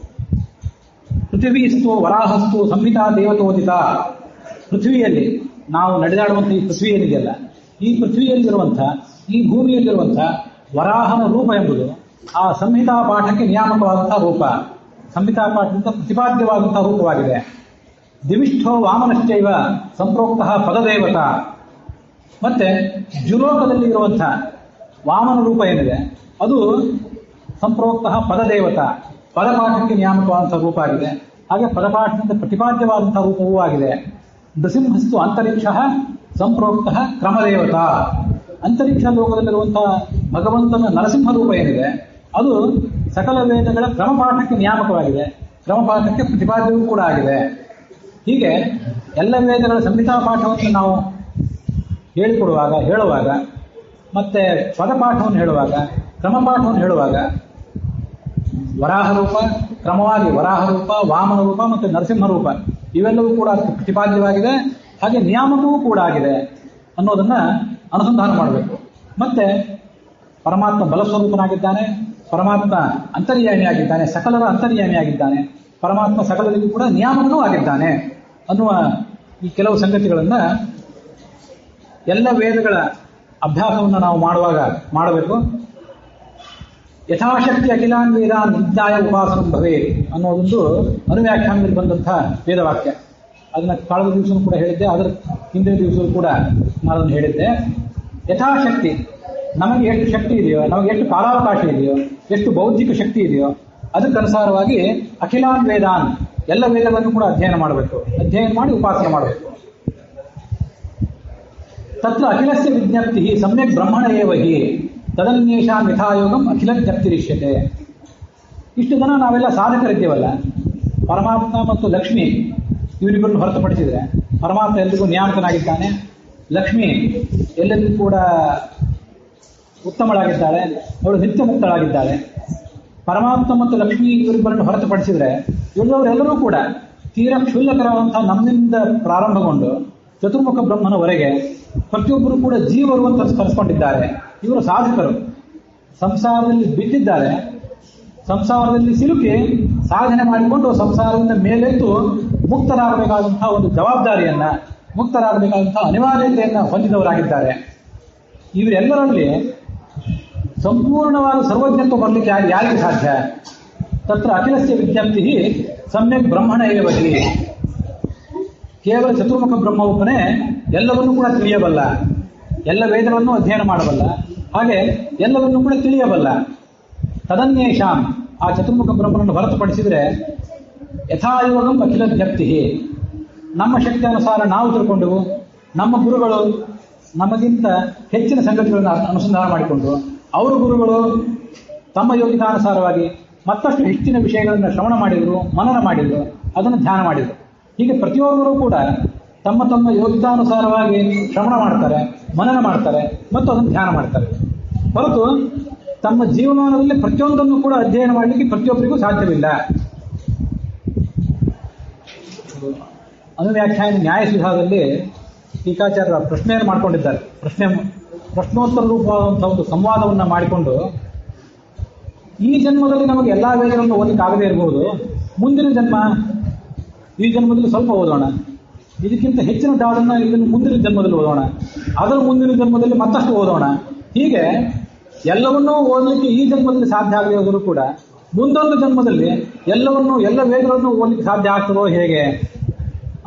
ಪೃಥ್ವೀಸ್ತು ವರಾಹಸ್ತು ಸಂಹಿತಾ ದೇವತೋದಿತ. ಪೃಥ್ವಿಯಲ್ಲಿ ನಾವು ನಡೆದಾಡುವಂಥ ಈ ಪೃಥ್ವಿ ಏನಿದೆಯಲ್ಲ, ಈ ಪೃಥ್ವಿಯಲ್ಲಿರುವಂಥ, ಈ ಭೂಮಿಯಲ್ಲಿರುವಂಥ ವರಾಹನ ರೂಪ ಎಂಬುದು ಆ ಸಂಹಿತಾ ಪಾಠಕ್ಕೆ ನಿಯಾಮಕವಾದಂತಹ ರೂಪ, ಸಂಹಿತಾ ಪಾಠದಿಂದ ಪ್ರತಿಪಾದ್ಯವಾದಂತಹ ರೂಪವಾಗಿದೆ. ದಿವಿಷ್ಠೋ ವಾಮನಶ್ಚೈವ ಸಂಪ್ರೋಕ್ತಃ ಪದದೇವತ. ಮತ್ತೆ ಜುಲೋಕದಲ್ಲಿ ಇರುವಂಥ ವಾಮನ ರೂಪ ಏನಿದೆ ಅದು ಸಂಪ್ರೋಕ್ತಃ ಪದದೇವತ, ಪದಪಾಠಕ್ಕೆ ನಿಯಾಮಕವಾದಂತಹ ರೂಪ ಆಗಿದೆ. ಹಾಗೆ ಪದಪಾಠದಿಂದ ಪ್ರತಿಪಾದ್ಯವಾದಂತಹ ರೂಪವೂ ಆಗಿದೆ. ನೃಸಿಂಹಸ್ತು ಅಂತರಿಕ್ಷ ಸಂಪ್ರೋಕ್ತಃ ಕ್ರಮದೇವತ. ಅಂತರಿಕ್ಷ ಲೋಕದಲ್ಲಿರುವಂತಹ ಭಗವಂತನ ನರಸಿಂಹ ರೂಪ ಏನಿದೆ ಅದು ಸಕಲ ವೇದಗಳ ಕ್ರಮಪಾಠಕ್ಕೆ ನಿಯಾಮಕವಾಗಿದೆ, ಕ್ರಮಪಾಠಕ್ಕೆ ಪ್ರತಿಪಾದ್ಯವೂ ಕೂಡ ಆಗಿದೆ. ಹೀಗೆ ಎಲ್ಲ ವೇದಗಳ ಸಂಹಿತಾ ಪಾಠವನ್ನು ನಾವು ಹೇಳುವಾಗ ಮತ್ತೆ ಪದಪಾಠವನ್ನು ಹೇಳುವಾಗ ಕ್ರಮಪಾಠವನ್ನು ಹೇಳುವಾಗ ವರಾಹ ರೂಪ, ಕ್ರಮವಾಗಿ ವರಾಹ ರೂಪ, ವಾಮನ ರೂಪ ಮತ್ತು ನರಸಿಂಹ ರೂಪ ಇವೆಲ್ಲವೂ ಕೂಡ ಪ್ರತಿಪಾದ್ಯವಾಗಿದೆ, ಹಾಗೆ ನಿಯಾಮಕವೂ ಕೂಡ ಆಗಿದೆ ಅನ್ನೋದನ್ನ ಅನುಸಂಧಾನ ಮಾಡಬೇಕು. ಮತ್ತೆ ಪರಮಾತ್ಮ ಬಲಸ್ವರೂಪನಾಗಿದ್ದಾನೆ, ಪರಮಾತ್ಮ ಅಂತರ್ಯಾಮಿಯಾಗಿದ್ದಾನೆ, ಸಕಲರ ಅಂತರ್ಯಾಮಿಯಾಗಿದ್ದಾನೆ, ಪರಮಾತ್ಮ ಸಕಲರಿಗೂ ಕೂಡ ನಿಯಾಮಕನೂ ಆಗಿದ್ದಾನೆ ಅನ್ನುವ ಈ ಕೆಲವು ಸಂಗತಿಗಳನ್ನ ಎಲ್ಲ ವೇದಗಳ ಅಭ್ಯಾಸವನ್ನು ನಾವು ಮಾಡಬೇಕು. ಯಥಾಶಕ್ತಿ ಅಖಿಲಾನ್ ವೇದಾನ್ ವಿಜ್ಞಾಯ ಉಪಾಸನಂ ಭವೇ ಅನ್ನೋದೊಂದು ಅನುವ್ಯಾಖ್ಯಾನದಲ್ಲಿ ಬಂದಂತಹ ವೇದವಾಕ್ಯ. ಅದನ್ನ ಕಳೆದ ದಿವಸ ಕೂಡ ಹೇಳಿದ್ದೆ, ಅದರ ಹಿಂದಿನ ದಿವಸ ಕೂಡ ನಾನು ಅದನ್ನು ಹೇಳಿದ್ದೆ. ಯಥಾಶಕ್ತಿ ನಮಗೆ ಎಷ್ಟು ಶಕ್ತಿ ಇದೆಯೋ, ನಮಗೆ ಎಷ್ಟು ಕಾಲಾವಕಾಶ ಇದೆಯೋ, ಎಷ್ಟು ಬೌದ್ಧಿಕ ಶಕ್ತಿ ಇದೆಯೋ ಅದಕ್ಕನುಸಾರವಾಗಿ ಅಖಿಲಾನ್ ವೇದಾನ್ ಎಲ್ಲ ವೇದಗಳನ್ನು ಕೂಡ ಅಧ್ಯಯನ ಮಾಡಬೇಕು, ಅಧ್ಯಯನ ಮಾಡಿ ಉಪಾಸನೆ ಮಾಡಬೇಕು. ತತ್ರ ಅಖಿಲಸ್ಯ ವಿಜ್ಞಪ್ತಿ ಸಮ್ಯಕ್ ಬ್ರಹ್ಮಣ ಏವ ಹಿ ತದನ್ಯೇಷಾಂ ಯಥಾಯೋಗಂ ಅಖಿಲ ಜ್ಞಪ್ತಿರಿಷ್ಯತೆ. ಇಷ್ಟು ಜನ ನಾವೆಲ್ಲ ಸಾಧಕರಿದ್ದೇವಲ್ಲ, ಪರಮಾತ್ಮ ಮತ್ತು ಲಕ್ಷ್ಮಿ ಇವರಿಬ್ಬರನ್ನು ಹೊರತುಪಡಿಸಿದರೆ ಪರಮಾತ್ಮ ಎಲ್ರಿಗೂ ನಿಯಾಮಕನಾಗಿದ್ದಾನೆ, ಲಕ್ಷ್ಮಿ ಎಲ್ಲರಿಗೂ ಕೂಡ ಉತ್ತಮಳಾಗಿದ್ದಾಳೆ, ಅವಳು ನಿತ್ಯ ಮುಕ್ತಳಾಗಿದ್ದಾಳೆ. ಪರಮಾತ್ಮ ಮತ್ತು ಲಕ್ಷ್ಮಿ ಇವರಿಬ್ಬರನ್ನು ಹೊರತುಪಡಿಸಿದರೆ ಇವರವರೆಲ್ಲರೂ ಕೂಡ ತೀರಾ ಕ್ಷುಲ್ಲಕರಾದಂತಹ ನಮ್ಮಿಂದ ಪ್ರಾರಂಭಗೊಂಡು ಚತುರ್ಮುಖ ಬ್ರಹ್ಮನವರೆಗೆ ಪ್ರತಿಯೊಬ್ಬರು ಕೂಡ ಜೀವರು ಅಂತ ಕರೆಸ್ಕೊಂಡಿದ್ದಾರೆ. ಇವರು ಸಾಧಕರು, ಸಂಸಾರದಲ್ಲಿ ಬಿದ್ದಿದ್ದಾರೆ, ಸಂಸಾರದಲ್ಲಿ ಸಿಲುಕಿ ಸಾಧನೆ ಮಾಡಿಕೊಂಡು ಸಂಸಾರದಿಂದ ಮೇಲೆದ್ದು ಮುಕ್ತರಾಗಬೇಕಾದಂತಹ ಒಂದು ಜವಾಬ್ದಾರಿಯನ್ನ, ಮುಕ್ತರಾಗಬೇಕಾದಂತಹ ಅನಿವಾರ್ಯತೆಯನ್ನ ಹೊಂದಿದವರಾಗಿದ್ದಾರೆ. ಇವರೆಲ್ಲರಲ್ಲಿ ಸಂಪೂರ್ಣವಾದ ಸರ್ವಜ್ಞತ್ವ ಬರಲಿಕ್ಕೆ ಯಾರಿಗೆ ಸಾಧ್ಯ? ತತ್ರ ಅಖಿಲಸ್ಯ ವಿಜ್ಞಪ್ತಿ ಸಮ್ಯಕ್ ಬ್ರಹ್ಮಣ ಏವ ಹಿ. ಕೇವಲ ಚತುರ್ಮುಖ ಬ್ರಹ್ಮ ಒಬ್ಬನೇ ಎಲ್ಲವನ್ನೂ ಕೂಡ ತಿಳಿಯಬಲ್ಲ, ಎಲ್ಲ ವೇದಗಳನ್ನು ಅಧ್ಯಯನ ಮಾಡಬಲ್ಲ, ಹಾಗೆ ಎಲ್ಲವನ್ನೂ ಕೂಡ ತಿಳಿಯಬಲ್ಲ. ತದನ್ಯೇಷಾಂ ಆ ಚತುರ್ಮುಖ ಬ್ರಹ್ಮನನ್ನು ಹೊರತುಪಡಿಸಿದರೆ ಯಥಾಯೋಗಂ ಅಖಿಲ ಜ್ಞಪ್ತಿ, ನಮ್ಮ ಶಕ್ತಿ ಅನುಸಾರ ನಾವು ತಿಳ್ಕೊಂಡೆವು, ನಮ್ಮ ಗುರುಗಳು ನಮಗಿಂತ ಹೆಚ್ಚಿನ ಸಂಗತಿಗಳನ್ನು ಅನುಸಂಧಾನ ಮಾಡಿಕೊಂಡು ಅವರ ಗುರುಗಳು ತಮ್ಮ ಯೋಗ್ಯತಾನುಸಾರವಾಗಿ ಮತ್ತಷ್ಟು ಹೆಚ್ಚಿನ ವಿಷಯಗಳನ್ನು ಶ್ರವಣ ಮಾಡಿದರು, ಮನನ ಮಾಡಿದರು, ಅದನ್ನು ಧ್ಯಾನ ಮಾಡಿದರು. ಹೀಗೆ ಪ್ರತಿಯೊಬ್ಬರೂ ಕೂಡ ತಮ್ಮ ತಮ್ಮ ಯೋಗ್ಯತಾನುಸಾರವಾಗಿ ಶ್ರವಣ ಮಾಡ್ತಾರೆ, ಮನನ ಮಾಡ್ತಾರೆ ಮತ್ತು ಅದನ್ನು ಧ್ಯಾನ ಮಾಡ್ತಾರೆ. ಹೊರತು ತಮ್ಮ ಜೀವಮಾನದಲ್ಲಿ ಪ್ರತಿಯೊಂದನ್ನು ಕೂಡ ಅಧ್ಯಯನ ಮಾಡಲಿಕ್ಕೆ ಪ್ರತಿಯೊಬ್ಬರಿಗೂ ಸಾಧ್ಯವಿಲ್ಲ. ಅನುವ್ಯಾಖ್ಯಾನ ನ್ಯಾಯಸುಧಾದಲ್ಲಿ ಟೀಕಾಚಾರ್ಯರ ಪ್ರಶ್ನೆಯನ್ನು ಮಾಡಿಕೊಂಡಿದ್ದಾರೆ. ಪ್ರಶ್ನೋತ್ತರ ರೂಪವಾದಂತಹ ಒಂದು ಸಂವಾದವನ್ನು ಮಾಡಿಕೊಂಡು, ಈ ಜನ್ಮದಲ್ಲಿ ನಮಗೆ ಎಲ್ಲಾ ವೇದಗಳನ್ನು ಓದಲಿಕ್ಕಾಗದೇ ಇರಬಹುದು, ಮುಂದಿನ ಜನ್ಮ, ಈ ಜನ್ಮದಲ್ಲಿ ಸ್ವಲ್ಪ ಓದೋಣ, ಇದಕ್ಕಿಂತ ಹೆಚ್ಚಿನದಾದನ್ನ ಇದನ್ನು ಮುಂದಿನ ಜನ್ಮದಲ್ಲಿ ಓದೋಣ, ಅದರ ಮುಂದಿನ ಜನ್ಮದಲ್ಲಿ ಮತ್ತಷ್ಟು ಓದೋಣ. ಹೀಗೆ ಎಲ್ಲವನ್ನೂ ಓದಲಿಕ್ಕೆ ಈ ಜನ್ಮದಲ್ಲಿ ಸಾಧ್ಯ ಆಗದೇ ಹೋದರೂ ಕೂಡ ಮುಂದೊಂದು ಜನ್ಮದಲ್ಲಿ ಎಲ್ಲ ವೇದಗಳನ್ನು ಓದಲಿಕ್ಕೆ ಸಾಧ್ಯ ಆಗ್ತದೋ ಹೇಗೆ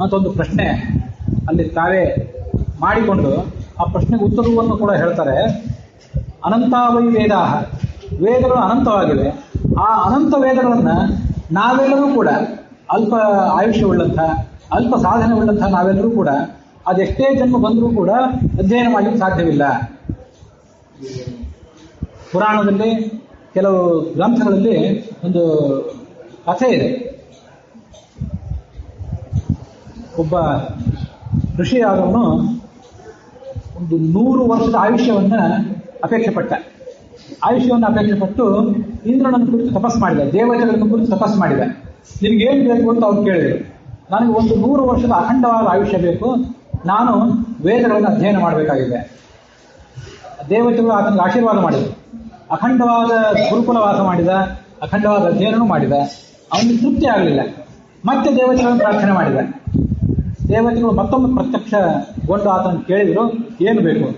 ಅಂತ ಒಂದು ಪ್ರಶ್ನೆ ಅಲ್ಲಿ ತಾವೇ ಮಾಡಿಕೊಂಡು ಆ ಪ್ರಶ್ನೆಗೆ ಉತ್ತರವನ್ನು ಕೂಡ ಹೇಳ್ತಾರೆ. ಅನಂತಾವೈ ವೇದಾಹ, ವೇದಗಳು ಅನಂತವಾಗಿವೆ. ಆ ಅನಂತ ವೇದಗಳನ್ನು ನಾವೆಲ್ಲರೂ ಕೂಡ ಅಲ್ಪ ಆಯುಷ್ಯವುಳ್ಳಂಥ, ಅಲ್ಪ ಸಾಧನೆ ಉಳ್ಳಂಥ ನಾವೆಲ್ಲರೂ ಕೂಡ ಅದೆಷ್ಟೇ ಜನ್ಮ ಬಂದರೂ ಕೂಡ ಅಧ್ಯಯನ ಮಾಡಲಿಕ್ಕೆ ಸಾಧ್ಯವಿಲ್ಲ. ಪುರಾಣದಲ್ಲಿ ಕೆಲವು ಗ್ರಂಥಗಳಲ್ಲಿ ಒಂದು ಕಥೆ ಇದೆ. ಒಬ್ಬ ಋಷಿಯಾದವನು ಒಂದು 100 ವರ್ಷದ ಆಯುಷ್ಯವನ್ನು ಅಪೇಕ್ಷೆ ಪಟ್ಟು ಇಂದ್ರನನ್ನು ಕುರಿತು ತಪಸ್ಸು ಮಾಡಿದ, ದೇವತೆಗಳನ್ನು ಕುರಿತು ತಪಸ್ಸು ಮಾಡಿದ. ನಿನಗೇನು ಬೇಕು ಅಂತ ಅವ್ರು ಕೇಳಿದರು. ನನಗೆ ಒಂದು 100 ವರ್ಷದ ಅಖಂಡವಾದ ಆಯುಷ್ಯ ಬೇಕು, ನಾನು ವೇದಗಳನ್ನು ಅಧ್ಯಯನ ಮಾಡಬೇಕಾಗಿದೆ. ದೇವತೆಗಳು ಆತನಿಗೆ ಆಶೀರ್ವಾದ ಮಾಡಿದರು. ಅಖಂಡವಾದ ಗುರುಕುಲವಾಸ ಮಾಡಿದ, ಅಖಂಡವಾದ ಅಧ್ಯಯನವೂ ಮಾಡಿದ. ಅವನಿಗೆ ತೃಪ್ತಿ ಆಗಲಿಲ್ಲ. ಮತ್ತೆ ದೇವತೆಗಳನ್ನು ಪ್ರಾರ್ಥನೆ ಮಾಡಿದ. ದೇವತೆಗಳು ಮತ್ತೊಮ್ಮೆ ಪ್ರತ್ಯಕ್ಷಗೊಂಡು ಆತನ ಕೇಳಿದರು, ಏನು ಬೇಕು?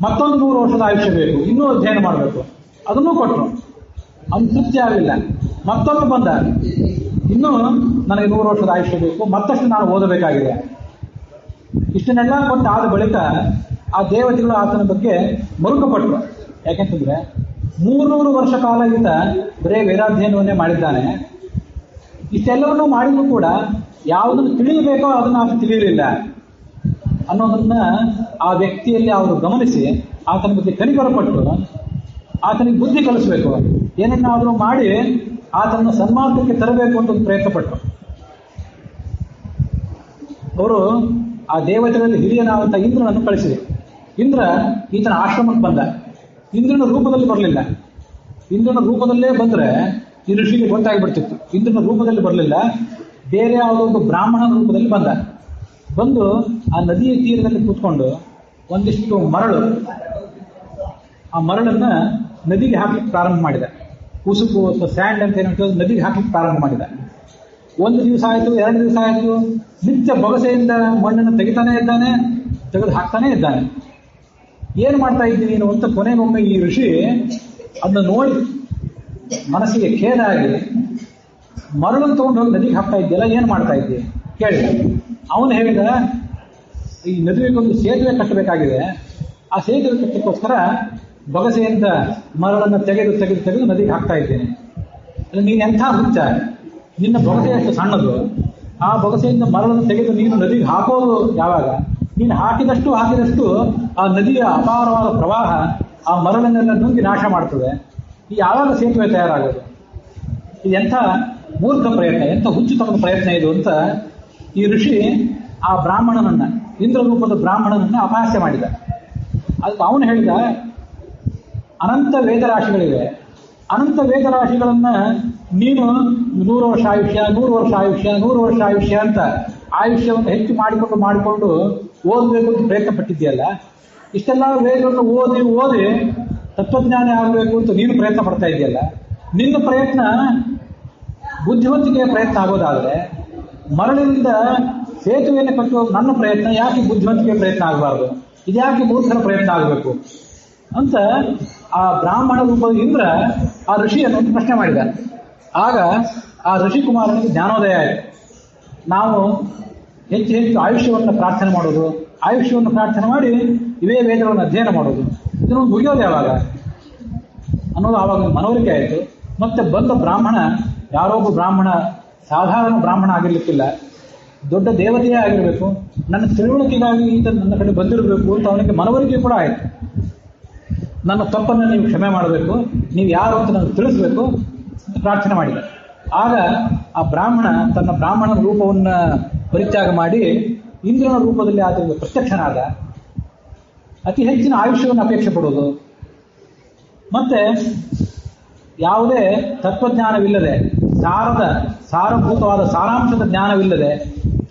ಮತ್ತೊಂದು 100 ವರ್ಷದ ಆಯುಷ್ಯ ಬೇಕು, ಇನ್ನೂ ಅಧ್ಯಯನ ಮಾಡಬೇಕು. ಅದನ್ನೂ ಕೊಟ್ಟರು. ಅವನು ತೃಪ್ತಿ ಆಗಲಿಲ್ಲ. ಮತ್ತೊಮ್ಮೆ ಬಂದ, ಇನ್ನೂ ನನಗೆ 100 ವರ್ಷದ ಆಯುಷ್ಯ ಬೇಕು, ಮತ್ತಷ್ಟು ನಾನು ಓದಬೇಕಾಗಿದೆ. ಇಷ್ಟನ್ನೆಲ್ಲ ಕೊಟ್ಟು ಆದ ಬಳಿಕ ಆ ದೇವತೆಗಳು ಆತನ ಬಗ್ಗೆ ಮರುಕಪಟ್ಟರು. ಯಾಕೆಂತಂದ್ರೆ 300 ವರ್ಷ ಕಾಲದಿಂದ ಬರೇ ವೇದಾಧ್ಯಯನವನ್ನೇ ಮಾಡಿದ್ದಾನೆ. ಇಷ್ಟೆಲ್ಲವನ್ನೂ ಮಾಡಿದ್ರು ಕೂಡ ಯಾವುದನ್ನು ತಿಳಿಯಬೇಕೋ ಅದನ್ನು ಆತ ತಿಳಿಯಲಿಲ್ಲ ಅನ್ನೋದನ್ನ ಆ ವ್ಯಕ್ತಿಯಲ್ಲಿ ಅವರು ಗಮನಿಸಿ ಆತನ ಬಗ್ಗೆ ಕನಿಕರಪಟ್ಟು ಆತನಿಗೆ ಬುದ್ಧಿ ಕಲಿಸಬೇಕು, ಏನನ್ನಾದರೂ ಮಾಡಿ ಆತನ ಸನ್ಮಾರ್ಗಕ್ಕೆ ತರಬೇಕು ಅಂತ ಒಂದು ಪ್ರಯತ್ನ ಪಟ್ಟರು. ಅವರು ಆ ದೇವತೆಗಳಲ್ಲಿ ಹಿರಿಯನಾದಂಥ ಇಂದ್ರನನ್ನು ಕಳಿಸಿದರು. ಇಂದ್ರ ಈತನ ಆಶ್ರಮಕ್ಕೆ ಬಂದ. ಇಂದ್ರನ ರೂಪದಲ್ಲಿ ಬರಲಿಲ್ಲ. ಇಂದ್ರನ ರೂಪದಲ್ಲೇ ಬಂದರೆ ಈ ಋಷಿಗೆ ಗೊತ್ತಾಗಿಬಿಡ್ತಿತ್ತು. ಇಂದ್ರನ ರೂಪದಲ್ಲಿ ಬರಲಿಲ್ಲ, ಬೇರೆ ಯಾವುದೋ ಒಂದು ಬ್ರಾಹ್ಮಣನ ರೂಪದಲ್ಲಿ ಬಂದು ಆ ನದಿಯ ತೀರದಲ್ಲಿ ಕೂತ್ಕೊಂಡು ಒಂದಿಷ್ಟು ಮರಳು, ಆ ಮರಳನ್ನ ನದಿಗೆ ಹಾಕಲಿಕ್ಕೆ ಪ್ರಾರಂಭ ಮಾಡಿದ. ಉಸುಕು ಅಥವಾ ಸ್ಯಾಂಡ್ ಅಂತ ಏನಂತ ನದಿಗೆ ಹಾಕಲಿಕ್ಕೆ ಪ್ರಾರಂಭ ಮಾಡಿದ. 1 ದಿವಸ ಆಯಿತು, 2 ದಿವಸ ಆಯಿತು, ನಿತ್ಯ ಬೊಗಸೆಯಿಂದ ಮಣ್ಣನ್ನು ತೆಗಿತಾನೇ ಇದ್ದಾನೆ, ತೆಗೆದು ಹಾಕ್ತಾನೇ ಇದ್ದಾನೆ. ಏನು ಮಾಡ್ತಾ ಇದ್ದೀನಿ ನೀನು ಅಂತ ಕೊನೆಗೊಮ್ಮೆ ಈ ಋಷಿ ಅದನ್ನ ನೋಡಿ ಮನಸ್ಸಿಗೆ ಖೇದ ಆಗಿ, ಮರಳನ್ನು ತಗೊಂಡು ಹೋಗಿ ನದಿಗೆ ಹಾಕ್ತಾ ಇದ್ದೀಯಲ್ಲ, ಏನು ಮಾಡ್ತಾ ಇದ್ದೀಯ ಕೇಳಿದ. ಅವನು ಹೇಳಿದ, ಈ ನದಿಗೊಂದು ಸೇತುವೆ ಕಟ್ಟಬೇಕಾಗಿದೆ, ಆ ಸೇತುವೆ ಕಟ್ಟಕ್ಕೋಸ್ಕರ ಬೊಗಸೆಯಿಂದ ಮರಳನ್ನು ತೆಗೆದು ತೆಗೆದು ತೆಗೆದು ನದಿಗೆ ಹಾಕ್ತಾ ಇದ್ದೇನೆ. ನೀನು ಎಂಥ ಹುಚ್ಚ, ನಿನ್ನ ಬೊಗಸೆ ಎಷ್ಟು ಸಣ್ಣದು, ಆ ಬೊಗಸೆಯಿಂದ ಮರಳನ್ನು ತೆಗೆದು ನೀನು ನದಿಗೆ ಹಾಕೋದು ಯಾವಾಗ? ನೀನು ಹಾಕಿದಷ್ಟು ಆ ನದಿಯ ಅಪಾರವಾದ ಪ್ರವಾಹ ಆ ಮರಳನ್ನೆಲ್ಲ ನುಂಗಿ ನಾಶ ಮಾಡ್ತದೆ. ಈ ಯಾವಾಗ ಸೇತುವೆ ತಯಾರಾಗೋದು? ಇದು ಎಂಥ ಮೂರ್ಖ ಪ್ರಯತ್ನ, ಎಂಥ ಹುಚ್ಚುತನದ ಪ್ರಯತ್ನ ಇದು ಅಂತ ಈ ಋಷಿ ಆ ಬ್ರಾಹ್ಮಣನನ್ನ, ಇಂದ್ರ ರೂಪದ ಬ್ರಾಹ್ಮಣನನ್ನ ಅಪಹಾಸ್ಯ ಮಾಡಿದ. ಅದಕ್ಕೆ ಅವನು ಹೇಳಿದ, ಅನಂತ ವೇದರಾಶಿಗಳಿವೆ, ಅನಂತ ವೇದರಾಶಿಗಳನ್ನ ನೀನು 100 ವರ್ಷ ಆಯುಷ್ಯ, 100 ವರ್ಷ ಆಯುಷ್ಯ, 100 ವರ್ಷ ಆಯುಷ್ಯ ಅಂತ ಆಯುಷ್ಯವನ್ನು ಹೆಚ್ಚು ಮಾಡಿಕೊಂಡು ಓದಬೇಕು ಅಂತ ಪ್ರಯತ್ನ ಪಟ್ಟಿದ್ದೀಯಲ್ಲ, ಇಷ್ಟೆಲ್ಲ ವೇದಗಳನ್ನು ಓದಿ ತತ್ವಜ್ಞಾನಿ ಆಗಬೇಕು ಅಂತ ನೀನು ಪ್ರಯತ್ನ ಪಡ್ತಾ ಇದೆಯಲ್ಲ, ನಿನ್ನ ಪ್ರಯತ್ನ ಬುದ್ಧಿವಂತಿಕೆಯ ಪ್ರಯತ್ನ ಆಗೋದಾದರೆ ಮರಳಿನಿಂದ ಸೇತುವೆಯನ್ನು ಕಟ್ಟುವ ನನ್ನ ಪ್ರಯತ್ನ ಯಾಕೆ ಬುದ್ಧಿವಂತಿಕೆಯ ಪ್ರಯತ್ನ ಆಗಬಾರ್ದು? ಇದ್ಯಾಕೆ ಮೂರ್ಖರ ಪ್ರಯತ್ನ ಆಗಬೇಕು ಅಂತ ಆ ಬ್ರಾಹ್ಮಣ ರೂಪದ ಇಂದ್ರ ಆ ಋಷಿಯನ್ನು ಪ್ರಶ್ನೆ ಮಾಡಿದ. ಆಗ ಆ ಋಷಿಕುಮಾರನಿಗೆ ಜ್ಞಾನೋದಯ ಆಯಿತು. ನಾವು ಹೆಚ್ಚು ಹೆಚ್ಚು ಆಯುಷ್ಯವನ್ನು ಪ್ರಾರ್ಥನೆ ಮಾಡೋದು, ಆಯುಷ್ಯವನ್ನು ಪ್ರಾರ್ಥನೆ ಮಾಡಿ ಇವೇ ವೇದಗಳನ್ನು ಅಧ್ಯಯನ ಮಾಡೋದು, ಇದನ್ನು ಮುಗಿಯೋದು ಯಾವಾಗ ಅನ್ನೋದು ಆವಾಗ ಮನವರಿಕೆ ಆಯಿತು. ಮತ್ತೆ ಬಂದ ಬ್ರಾಹ್ಮಣ ಯಾರೊಬ್ಬ ಬ್ರಾಹ್ಮಣ ಸಾಧಾರಣ ಬ್ರಾಹ್ಮಣ ಆಗಿರ್ಲಿಕ್ಕಿಲ್ಲ, ದೊಡ್ಡ ದೇವತೆಯೇ ಆಗಿರಬೇಕು, ನನ್ನ ತಿಳುವಳಿಕೆಗಾಗಿ ಈತ ನನ್ನ ಕಡೆ ಬಂದಿರಬೇಕು ಅಂತ ಅವನಿಗೆ ಮನವರಿಕೆ ಕೂಡ ಆಯಿತು. ನನ್ನ ತಪ್ಪನ್ನು ನೀವು ಕ್ಷಮೆ ಮಾಡಬೇಕು, ನೀವು ಯಾರು ಅಂತ ನನಗೆ ತಿಳಿಸ್ಬೇಕು ಅಂತ ಪ್ರಾರ್ಥನೆ ಮಾಡಿದ. ಆಗ ಆ ಬ್ರಾಹ್ಮಣ ತನ್ನ ಬ್ರಾಹ್ಮಣನ ರೂಪವನ್ನು ಪರಿತ್ಯಾಗ ಮಾಡಿ ಇಂದ್ರನ ರೂಪದಲ್ಲಿ ಆತನಿಗೆ ಪ್ರತ್ಯಕ್ಷನಾದ. ಅತಿ ಹೆಚ್ಚಿನ ಆಯುಷ್ಯವನ್ನು ಅಪೇಕ್ಷೆ ಪಡೋದು, ಮತ್ತೆ ಯಾವುದೇ ತತ್ವಜ್ಞಾನವಿಲ್ಲದೆ, ಸಾರಭೂತವಾದ ಸಾರಾಂಶದ ಜ್ಞಾನವಿಲ್ಲದೆ,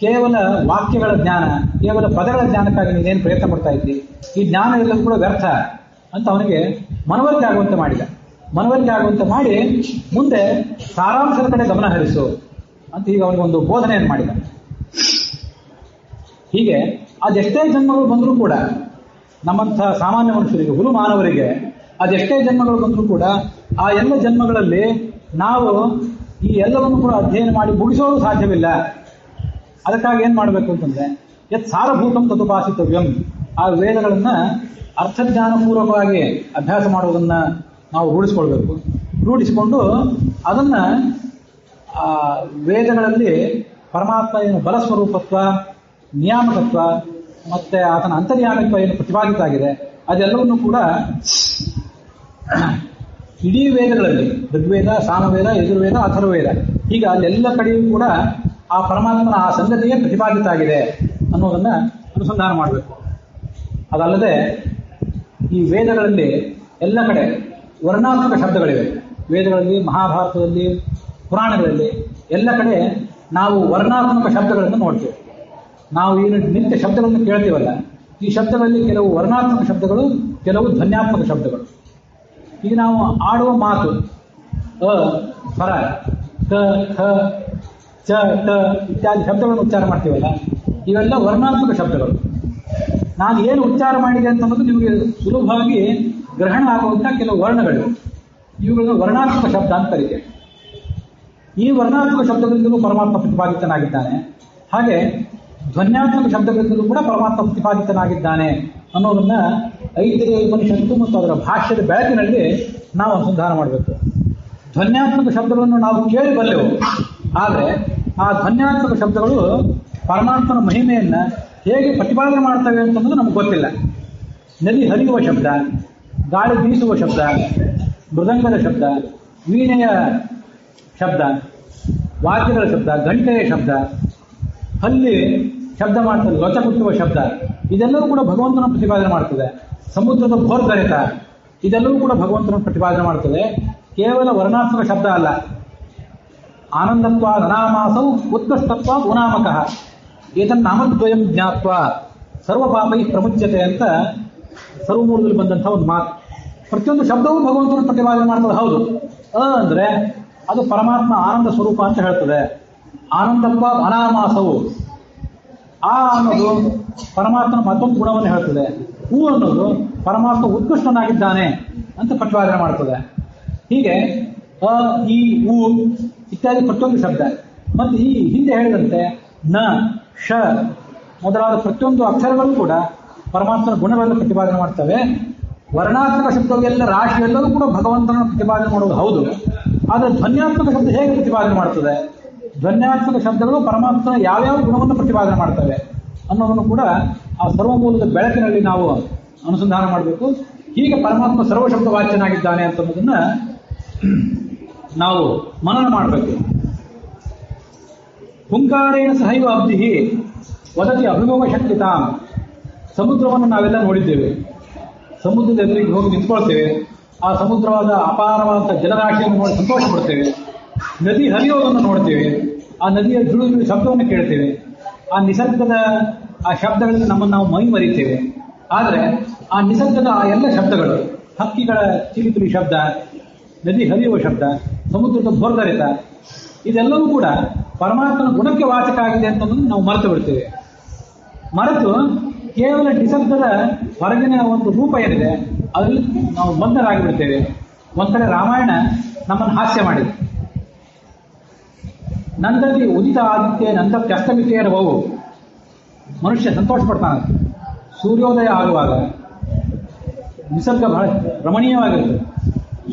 ಕೇವಲ ವಾಕ್ಯಗಳ ಜ್ಞಾನ, ಕೇವಲ ಪದಗಳ ಜ್ಞಾನಕ್ಕಾಗಿ ನೀನೇನು ಪ್ರಯತ್ನ ಪಡ್ತಾ ಇದ್ದಿ, ಈ ಜ್ಞಾನ ಎಲ್ಲವೂ ಕೂಡ ವ್ಯರ್ಥ ಅಂತ ಅವನಿಗೆ ಮನವರಿಕೆ ಆಗುವಂತೆ ಮಾಡಿದ. ಮನವರಿಕೆ ಆಗುವಂತೆ ಮಾಡಿ ಮುಂದೆ ಸಾರಾಂಶದ ಕಡೆ ಗಮನ ಹರಿಸು ಅಂತ ಈಗ ಅವನಿಗೊಂದು ಬೋಧನೆಯನ್ನು ಮಾಡಿದ. ಹೀಗೆ ಅದೆಷ್ಟೇ ಜನ್ಮಗಳು ಬಂದರೂ ಕೂಡ ನಮ್ಮಂಥ ಸಾಮಾನ್ಯ ಮನುಷ್ಯರಿಗೆ, ಹುಲು ಮಾನವರಿಗೆ ಅದೆಷ್ಟೇ ಜನ್ಮಗಳು ಬಂದರೂ ಕೂಡ ಆ ಎಲ್ಲ ಜನ್ಮಗಳಲ್ಲಿ ನಾವು ಈ ಎಲ್ಲವನ್ನು ಕೂಡ ಅಧ್ಯಯನ ಮಾಡಿ ಮುಗಿಸೋದು ಸಾಧ್ಯವಿಲ್ಲ. ಅದಕ್ಕಾಗಿ ಏನು ಮಾಡಬೇಕು ಅಂತಂದ್ರೆ, ಯತ್ ಸಾರಭೂತಂ ತದುಪಾಸಿತವ್ಯಂ, ಆ ವೇದಗಳನ್ನು ಅರ್ಥಜ್ಞಾನಪೂರ್ವಕವಾಗಿ ಅಭ್ಯಾಸ ಮಾಡುವುದನ್ನು ನಾವು ರೂಢಿಸಿಕೊಂಡು ಅದನ್ನು ವೇದಗಳಲ್ಲಿ ಪರಮಾತ್ಮ ಏನು ಬಲಸ್ವರೂಪತ್ವ, ನಿಯಾಮಕತ್ವ ಮತ್ತೆ ಆತನ ಅಂತರ್ಯಾಮಿತ್ವ ಏನು ಪ್ರತಿಪಾದಿತ ಆಗಿದೆ ಅದೆಲ್ಲವನ್ನು ಕೂಡ ಇಡೀ ವೇದಗಳಲ್ಲಿ, ಋಗ್ವೇದ, ಸಾಮವೇದ, ಯಜುರ್ವೇದ, ಅಥರ್ವವೇದ, ಈಗ ಅಲ್ಲೆಲ್ಲ ಕಡೆಯೂ ಕೂಡ ಆ ಪರಮಾತ್ಮನ ಆ ಸಂಗತಿಯೇ ಪ್ರತಿಪಾದಿತ ಆಗಿದೆ ಅನ್ನೋದನ್ನ ಅನುಸಂಧಾನ ಮಾಡಬೇಕು. ಅದಲ್ಲದೆ ಈ ವೇದಗಳಲ್ಲಿ ಎಲ್ಲ ಕಡೆ ವರ್ಣಾತ್ಮಕ ಶಬ್ದಗಳಿವೆ. ವೇದಗಳಲ್ಲಿ, ಮಹಾಭಾರತದಲ್ಲಿ, ಪುರಾಣಗಳಲ್ಲಿ ಎಲ್ಲ ಕಡೆ ನಾವು ವರ್ಣಾತ್ಮಕ ಶಬ್ದಗಳನ್ನು ನೋಡ್ತೇವೆ. ನಾವು ಏನು ನಿತ್ಯ ಶಬ್ದಗಳನ್ನು ಕೇಳ್ತೀವಲ್ಲ, ಈ ಶಬ್ದಗಳಲ್ಲಿ ಕೆಲವು ವರ್ಣಾತ್ಮಕ ಶಬ್ದಗಳು, ಕೆಲವು ಧ್ವನ್ಯಾತ್ಮಕ ಶಬ್ದಗಳು. ಈಗ ನಾವು ಆಡುವ ಮಾತು ಸ್ವರ ಕ, ಖ, ಚ, ಟ ಇತ್ಯಾದಿ ಶಬ್ದಗಳನ್ನು ಉಚ್ಚಾರ ಮಾಡ್ತೀವಲ್ಲ, ಇವೆಲ್ಲ ವರ್ಣಾತ್ಮಕ ಶಬ್ದಗಳು. ನಾನು ಏನು ಉಚ್ಚಾರ ಮಾಡಿದೆ ಅಂತನ್ನೋದು ನಿಮಗೆ ಸುಲಭವಾಗಿ ಗ್ರಹಣ ಆಗುವಂಥ ಕೆಲವು ವರ್ಣಗಳು, ಇವುಗಳನ್ನು ವರ್ಣಾತ್ಮಕ ಶಬ್ದ ಅಂತ ಕರೀತೇವೆ. ಈ ವರ್ಣಾತ್ಮಕ ಶಬ್ದಗಳಿಂದಲೂ ಪರಮಾತ್ಮ ಪ್ರತಿಪಾದಿತನಾಗಿದ್ದಾನೆ. ಹಾಗೆ ಧ್ವನ್ಯಾತ್ಮಕ ಶಬ್ದಗಳಿಂದಲೂ ಕೂಡ ಪರಮಾತ್ಮ ಪ್ರತಿಪಾದಿತನಾಗಿದ್ದಾನೆ ಅನ್ನೋದನ್ನ ಐತಿರೇಯ ಉಪನಿಷತ್ತು ಮತ್ತು ಅದರ ಭಾಷ್ಯದ ಬೆಳಕಿನಲ್ಲಿ ನಾವು ಅನುಸಂಧಾನ ಮಾಡಬೇಕು. ಧ್ವನ್ಯಾತ್ಮಕ ಶಬ್ದಗಳನ್ನು ನಾವು ಕೇಳಿ ಬಲ್ಲೆವು, ಆದರೆ ಆ ಧ್ವನ್ಯಾತ್ಮಕ ಶಬ್ದಗಳು ಪರಮಾತ್ಮನ ಮಹಿಮೆಯನ್ನು ಹೇಗೆ ಪ್ರತಿಪಾದನೆ ಮಾಡ್ತವೆ ಅಂತಂದ್ರೆ ನಮ್ಗೆ ಗೊತ್ತಿಲ್ಲ. ನದಿ ಹರಿಯುವ ಶಬ್ದ, ಗಾಳಿ ಬೀಸುವ ಶಬ್ದ, ಮೃದಂಗದ ಶಬ್ದ, ವೀಣೆಯ ಶಬ್ದ, ವಾದ್ಯಗಳ ಶಬ್ದ, ಗಂಟೆಯ ಶಬ್ದ, ಹಲ್ಲಿ ಶಬ್ದ ಮಾಡ್ತದೆ, ಲೊಚಗುಟ್ಟುವ ಶಬ್ದ, ಇದೆಲ್ಲವೂ ಕೂಡ ಭಗವಂತನ ಪ್ರತಿಪಾದನೆ ಮಾಡ್ತದೆ. ಸಮುದ್ರದ ಭೋರ್ಗರಿತ, ಇದೆಲ್ಲವೂ ಕೂಡ ಭಗವಂತನ ಪ್ರತಿಪಾದನೆ ಮಾಡ್ತದೆ. ಕೇವಲ ವರ್ಣಾತ್ಮಕ ಶಬ್ದ ಅಲ್ಲ. ಆನಂದತ್ವ ಅನಾಮಾಸವು ಉತ್ಕೃಷ್ಟತ್ವ ಉನಾಮಕಃ ಏತನ್ನಾಮದ್ವಯಂ ಜ್ಞಾತ್ವ ಸರ್ವಪಾಪೈ ಪ್ರಮುಚ್ಯತೆ ಅಂತ ಸರ್ವಮೂಲದಲ್ಲಿ ಬಂದಂಥ ಒಂದು ಮಾತು. ಪ್ರತಿಯೊಂದು ಶಬ್ದವೂ ಭಗವಂತನ ಪ್ರತಿಪಾದನೆ ಮಾಡ್ತದೆ. ಹೌದು, ಅಂದರೆ ಅದು ಪರಮಾತ್ಮ ಆನಂದ ಸ್ವರೂಪ ಅಂತ ಹೇಳ್ತದೆ. ಆನಂದತ್ವ ಅನಾಮಾಸವು, ಆ ಅನ್ನೋದು ಪರಮಾತ್ಮನ ಮತ್ತೊಂದು ಗುಣವನ್ನು ಹೇಳ್ತದೆ. ಹೂ ಅನ್ನೋದು ಪರಮಾತ್ಮ ಉತ್ಕೃಷ್ಟನಾಗಿದ್ದಾನೆ ಅಂತ ಪ್ರತಿಪಾದನೆ ಮಾಡ್ತದೆ. ಹೀಗೆ ಅ, ಈ, ಉ ಇತ್ಯಾದಿ ಪ್ರತಿಯೊಂದು ಶಬ್ದ, ಮತ್ತು ಈ ಹಿಂದೆ ಹೇಳಿದಂತೆ ನ, ಶ ಮೊದಲಾದ ಪ್ರತಿಯೊಂದು ಅಕ್ಷರಗಳು ಕೂಡ ಪರಮಾತ್ಮನ ಗುಣಗಳನ್ನು ಪ್ರತಿಪಾದನೆ ಮಾಡ್ತವೆ. ವರ್ಣಾತ್ಮಕ ಶಬ್ದವೆಲ್ಲ ರಾಶಿಯೆಲ್ಲವೂ ಕೂಡ ಭಗವಂತನ ಪ್ರತಿಪಾದನೆ ಮಾಡೋದು ಹೌದು. ಆದರೆ ಧ್ವನ್ಯಾತ್ಮಕ ಶಬ್ದ ಹೇಗೆ ಪ್ರತಿಪಾದನೆ ಮಾಡ್ತದೆ? ಧ್ವನ್ಯಾತ್ಮಕ ಶಬ್ದಗಳು ಪರಮಾತ್ಮನ ಯಾವ್ಯಾವ ಗುಣವನ್ನು ಪ್ರತಿಪಾದನೆ ಮಾಡ್ತವೆ ಅನ್ನೋದನ್ನು ಕೂಡ ಆ ಸರ್ವಮೂಲದ ಬೆಳಕಿನಲ್ಲಿ ನಾವು ಅನುಸಂಧಾನ ಮಾಡಬೇಕು. ಹೀಗೆ ಪರಮಾತ್ಮ ಸರ್ವಶಬ್ದ ವಾಚ್ಯನಾಗಿದ್ದಾನೆ ಅಂತನ್ನೋದನ್ನ ನಾವು ಮನನ ಮಾಡಬೇಕು. ಹುಂಕಾರೇಣ ಸಹೈವ ಅಬ್ಧಿ ವದತಿ ಅಭಿಮೋಗ ಶಕ್ತಿತಾಂ. ಸಮುದ್ರವನ್ನು ನಾವೆಲ್ಲ ನೋಡಿದ್ದೇವೆ. ಸಮುದ್ರದ ಎದುರಿಗೆ ಹೋಗಿ ನಿಂತ್ಕೊಳ್ತೇವೆ. ಆ ಸಮುದ್ರವಾದ ಅಪಾರವಾದ ಜಲರಾಶಿಯನ್ನು ನೋಡಿ ಸಂತೋಷ ಪಡ್ತೇವೆ. ನದಿ ಹರಿಯೋದನ್ನು ನೋಡ್ತೇವೆ. ಆ ನದಿಯ ಜುಳು ಶಬ್ದವನ್ನು ಕೇಳ್ತೇವೆ. ಆ ನಿಸರ್ಗದ ಆ ಶಬ್ದಗಳಲ್ಲಿ ನಮ್ಮನ್ನು ನಾವು ಮೈ ಮರಿತೇವೆ. ಆದರೆ ಆ ನಿಸರ್ಗದ ಆ ಎಲ್ಲ ಶಬ್ದಗಳು, ಹಕ್ಕಿಗಳ ಚಿಲಿಪಿಲಿ ಶಬ್ದ, ನದಿ ಹರಿಯುವ ಶಬ್ದ, ಸಮುದ್ರದ ಭೋರ್ಗರಿತ, ಇದೆಲ್ಲವೂ ಕೂಡ ಪರಮಾತ್ಮನ ಗುಣಕ್ಕೆ ವಾಚಕ ಆಗಿದೆ ಅಂತಂದ್ರೆ ನಾವು ಮರೆತು ಬಿಡ್ತೇವೆ. ಮರೆತು ಕೇವಲ ನಿಸರ್ಗದ ಹೊರಗಿನ ಒಂದು ರೂಪ ಏನಿದೆ ಅದರಲ್ಲಿ ನಾವು ಮಗ್ನರಾಗಿಬಿಡ್ತೇವೆ. ಒಂದ್ ಕಡೆ ರಾಮಾಯಣ ನಮ್ಮನ್ನು ಹಾಸ್ಯ ಮಾಡಿದೆ. ನಂದದಿ ಉದಿತ ಆದಿತ್ಯ ನಂದಪ್ಯಸ್ತಮಿತೇರವವು. ಮನುಷ್ಯ ಸಂತೋಷ ಪಡ್ತಾನೆ. ಸೂರ್ಯೋದಯ ಆಗುವಾಗ ನಿಸರ್ಗ ಬಹಳ ರಮಣೀಯವಾಗಿರುತ್ತೆ.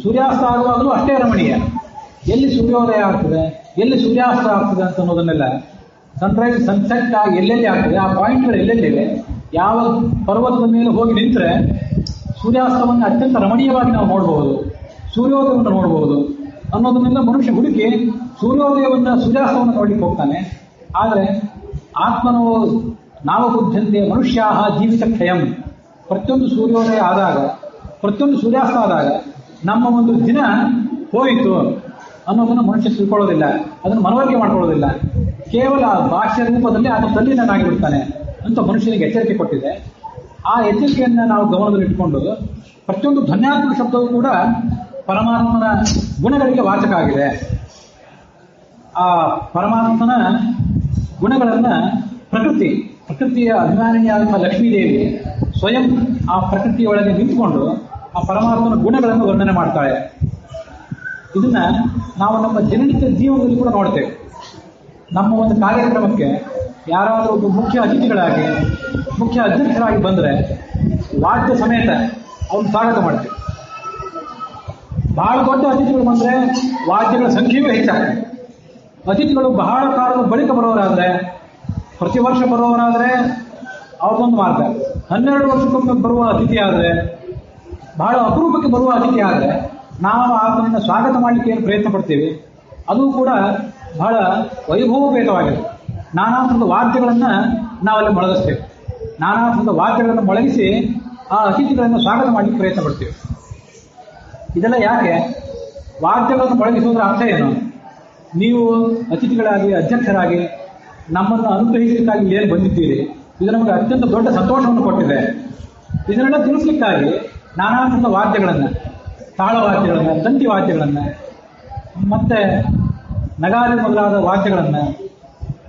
ಸೂರ್ಯಾಸ್ತ ಆಗುವಾಗಲೂ ಅಷ್ಟೇ ರಮಣೀಯ. ಎಲ್ಲಿ ಸೂರ್ಯೋದಯ ಆಗ್ತದೆ, ಎಲ್ಲಿ ಸೂರ್ಯಾಸ್ತ ಆಗ್ತದೆ ಅಂತ ಅನ್ನೋದನ್ನೆಲ್ಲ, ಸನ್ರೈಸ್ ಸನ್ಸೆಟ್ ಆಗಿ ಎಲ್ಲೆಲ್ಲಿ ಆಗ್ತದೆ, ಆ ಪಾಯಿಂಟ್ಗಳು ಎಲ್ಲೆಲ್ಲಿವೆ, ಯಾವ ಪರ್ವತದ ಮೇಲೆ ಹೋಗಿ ನಿಂತರೆ ಸೂರ್ಯಾಸ್ತವನ್ನು ಅತ್ಯಂತ ರಮಣೀಯವಾಗಿ ನಾವು ನೋಡಬಹುದು, ಸೂರ್ಯೋದಯವನ್ನು ನೋಡಬಹುದು ಅನ್ನೋದನ್ನೆಲ್ಲ ಮನುಷ್ಯ ಹುಡುಕಿ ಸೂರ್ಯೋದಯವನ್ನು ಸೂರ್ಯಾಸ್ತವನ್ನು ನೋಡ್ಲಿಕ್ಕೆ ಹೋಗ್ತಾನೆ. ಆದರೆ ಆತ್ಮನೋ ನಾವಬುದ್ಧಂತೆ ಮನುಷ್ಯ ಜೀವಿತ ಕ್ಷಯಂ. ಪ್ರತಿಯೊಂದು ಸೂರ್ಯೋದಯ ಆದಾಗ, ಪ್ರತಿಯೊಂದು ಸೂರ್ಯಾಸ್ತ ಆದಾಗ ನಮ್ಮ ಒಂದು ದಿನ ಹೋಯಿತು ಅನ್ನೋದನ್ನು ಮನುಷ್ಯ ತಿಳ್ಕೊಳ್ಳೋದಿಲ್ಲ, ಅದನ್ನು ಮನವರಿಕೆ ಮಾಡ್ಕೊಳ್ಳೋದಿಲ್ಲ. ಕೇವಲ ಭಾಷ್ಯ ರೂಪದಲ್ಲಿ ಆತ ತಲ್ಲೀನನಾಗಿಬಿಡ್ತಾನೆ ಅಂತ ಮನುಷ್ಯನಿಗೆ ಎಚ್ಚರಿಕೆ ಕೊಟ್ಟಿದೆ. ಆ ಎಚ್ಚರಿಕೆಯನ್ನು ನಾವು ಗಮನದಲ್ಲಿಟ್ಟುಕೊಂಡು ಪ್ರತಿಯೊಂದು ಧ್ವನ್ಯಾತ್ಮಕ ಶಬ್ದವೂ ಕೂಡ ಪರಮಾತ್ಮನ ಗುಣಗಳಿಗೆ ವಾಚಕ ಆಗಿದೆ. ಆ ಪರಮಾತ್ಮನ ಗುಣಗಳನ್ನು ಪ್ರಕೃತಿಯ ಅಭಿಮಾನಿಯಾದಂಥ ಲಕ್ಷ್ಮೀದೇವಿ ಸ್ವಯಂ ಆ ಪ್ರಕೃತಿಯೊಳಗೆ ನಿಂತುಕೊಂಡು ಆ ಪರಮಾತ್ಮನ ಗುಣಗಳನ್ನು ವರ್ಣನೆ ಮಾಡ್ತಾಳೆ. ಇದನ್ನ ನಾವು ನಮ್ಮ ದಿನನಿತ್ಯ ಜೀವನದಲ್ಲಿ ಕೂಡ ನೋಡ್ತೇವೆ. ನಮ್ಮ ಒಂದು ಕಾರ್ಯಕ್ರಮಕ್ಕೆ ಯಾರಾದರೂ ಒಬ್ಬ ಮುಖ್ಯ ಅತಿಥಿಗಳಾಗಿ, ಮುಖ್ಯ ಅಧ್ಯಕ್ಷರಾಗಿ ಬಂದರೆ ವಾದ್ಯ ಸಮೇತ ಅವ್ರನ್ನ ಸ್ವಾಗತ ಮಾಡ್ತೇವೆ. ಬಹಳ ದೊಡ್ಡ ಅತಿಥಿಗಳು ಬಂದರೆ ವಾದ್ಯಗಳ ಸಂಖ್ಯೆಯೂ ಹೆಚ್ಚಾಗ್ತದೆ. ಅತಿಥಿಗಳು ಬಹಳ ಕಾಲದ ಬಳಿಕ ಬರೋರಾದರೆ, ಪ್ರತಿ ವರ್ಷ ಬರೋರಾದರೆ ಅವ್ರದ್ದೊಂದು ಮಾರ್ಗ. 12 ವರ್ಷಕ್ಕೊಮ್ಮೆ ಬರುವ ಅತಿಥಿ ಆದರೆ, ಬಹಳ ಅಪರೂಪಕ್ಕೆ ಬರುವ ಅತಿಥಿ ಆದರೆ ನಾವು ಆತನನ್ನು ಸ್ವಾಗತ ಮಾಡಲಿಕ್ಕೆ ಏನು ಪ್ರಯತ್ನ ಪಡ್ತೀವಿ, ಅದು ಕೂಡ ಬಹಳ ವೈಭವಪೇತವಾಗಿದೆ. ನಾನಾ ಥರದ ವಾದ್ಯಗಳನ್ನು ನಾವಲ್ಲಿ ಮೊಳಗಿಸ್ತೇವೆ. ನಾನಾ ಥರದ ವಾದ್ಯಗಳನ್ನು ಮೊಳಗಿಸಿ ಆ ಅತಿಥಿಗಳನ್ನು ಸ್ವಾಗತ ಮಾಡಲಿಕ್ಕೆ ಪ್ರಯತ್ನ ಪಡ್ತೀವಿ. ಇದೆಲ್ಲ ಯಾಕೆ? ವಾದ್ಯಗಳನ್ನು ಮೊಳಗಿಸುವುದರ ಅರ್ಥ ಏನು? ನೀವು ಅತಿಥಿಗಳಾಗಿ, ಅಧ್ಯಕ್ಷರಾಗಿ ನಮ್ಮನ್ನು ಅನುಗ್ರಹಿಸಲಿಕ್ಕಾಗಿ ಏನು ಬಂದಿದ್ದೀರಿ, ಇದು ನಮಗೆ ಅತ್ಯಂತ ದೊಡ್ಡ ಸಂತೋಷವನ್ನು ಕೊಟ್ಟಿದೆ. ಇದನ್ನೆಲ್ಲ ತಿಳಿಸ್ಲಿಕ್ಕಾಗಿ ನಾನಾ ಥರದ ವಾದ್ಯಗಳನ್ನು, ತಾಳವಾದ್ಯಗಳನ್ನು, ತಂತಿ ವಾದ್ಯಗಳನ್ನು, ಮತ್ತೆ ನಗಾರಿ ಮೊದಲಾದ ವಾದ್ಯಗಳನ್ನು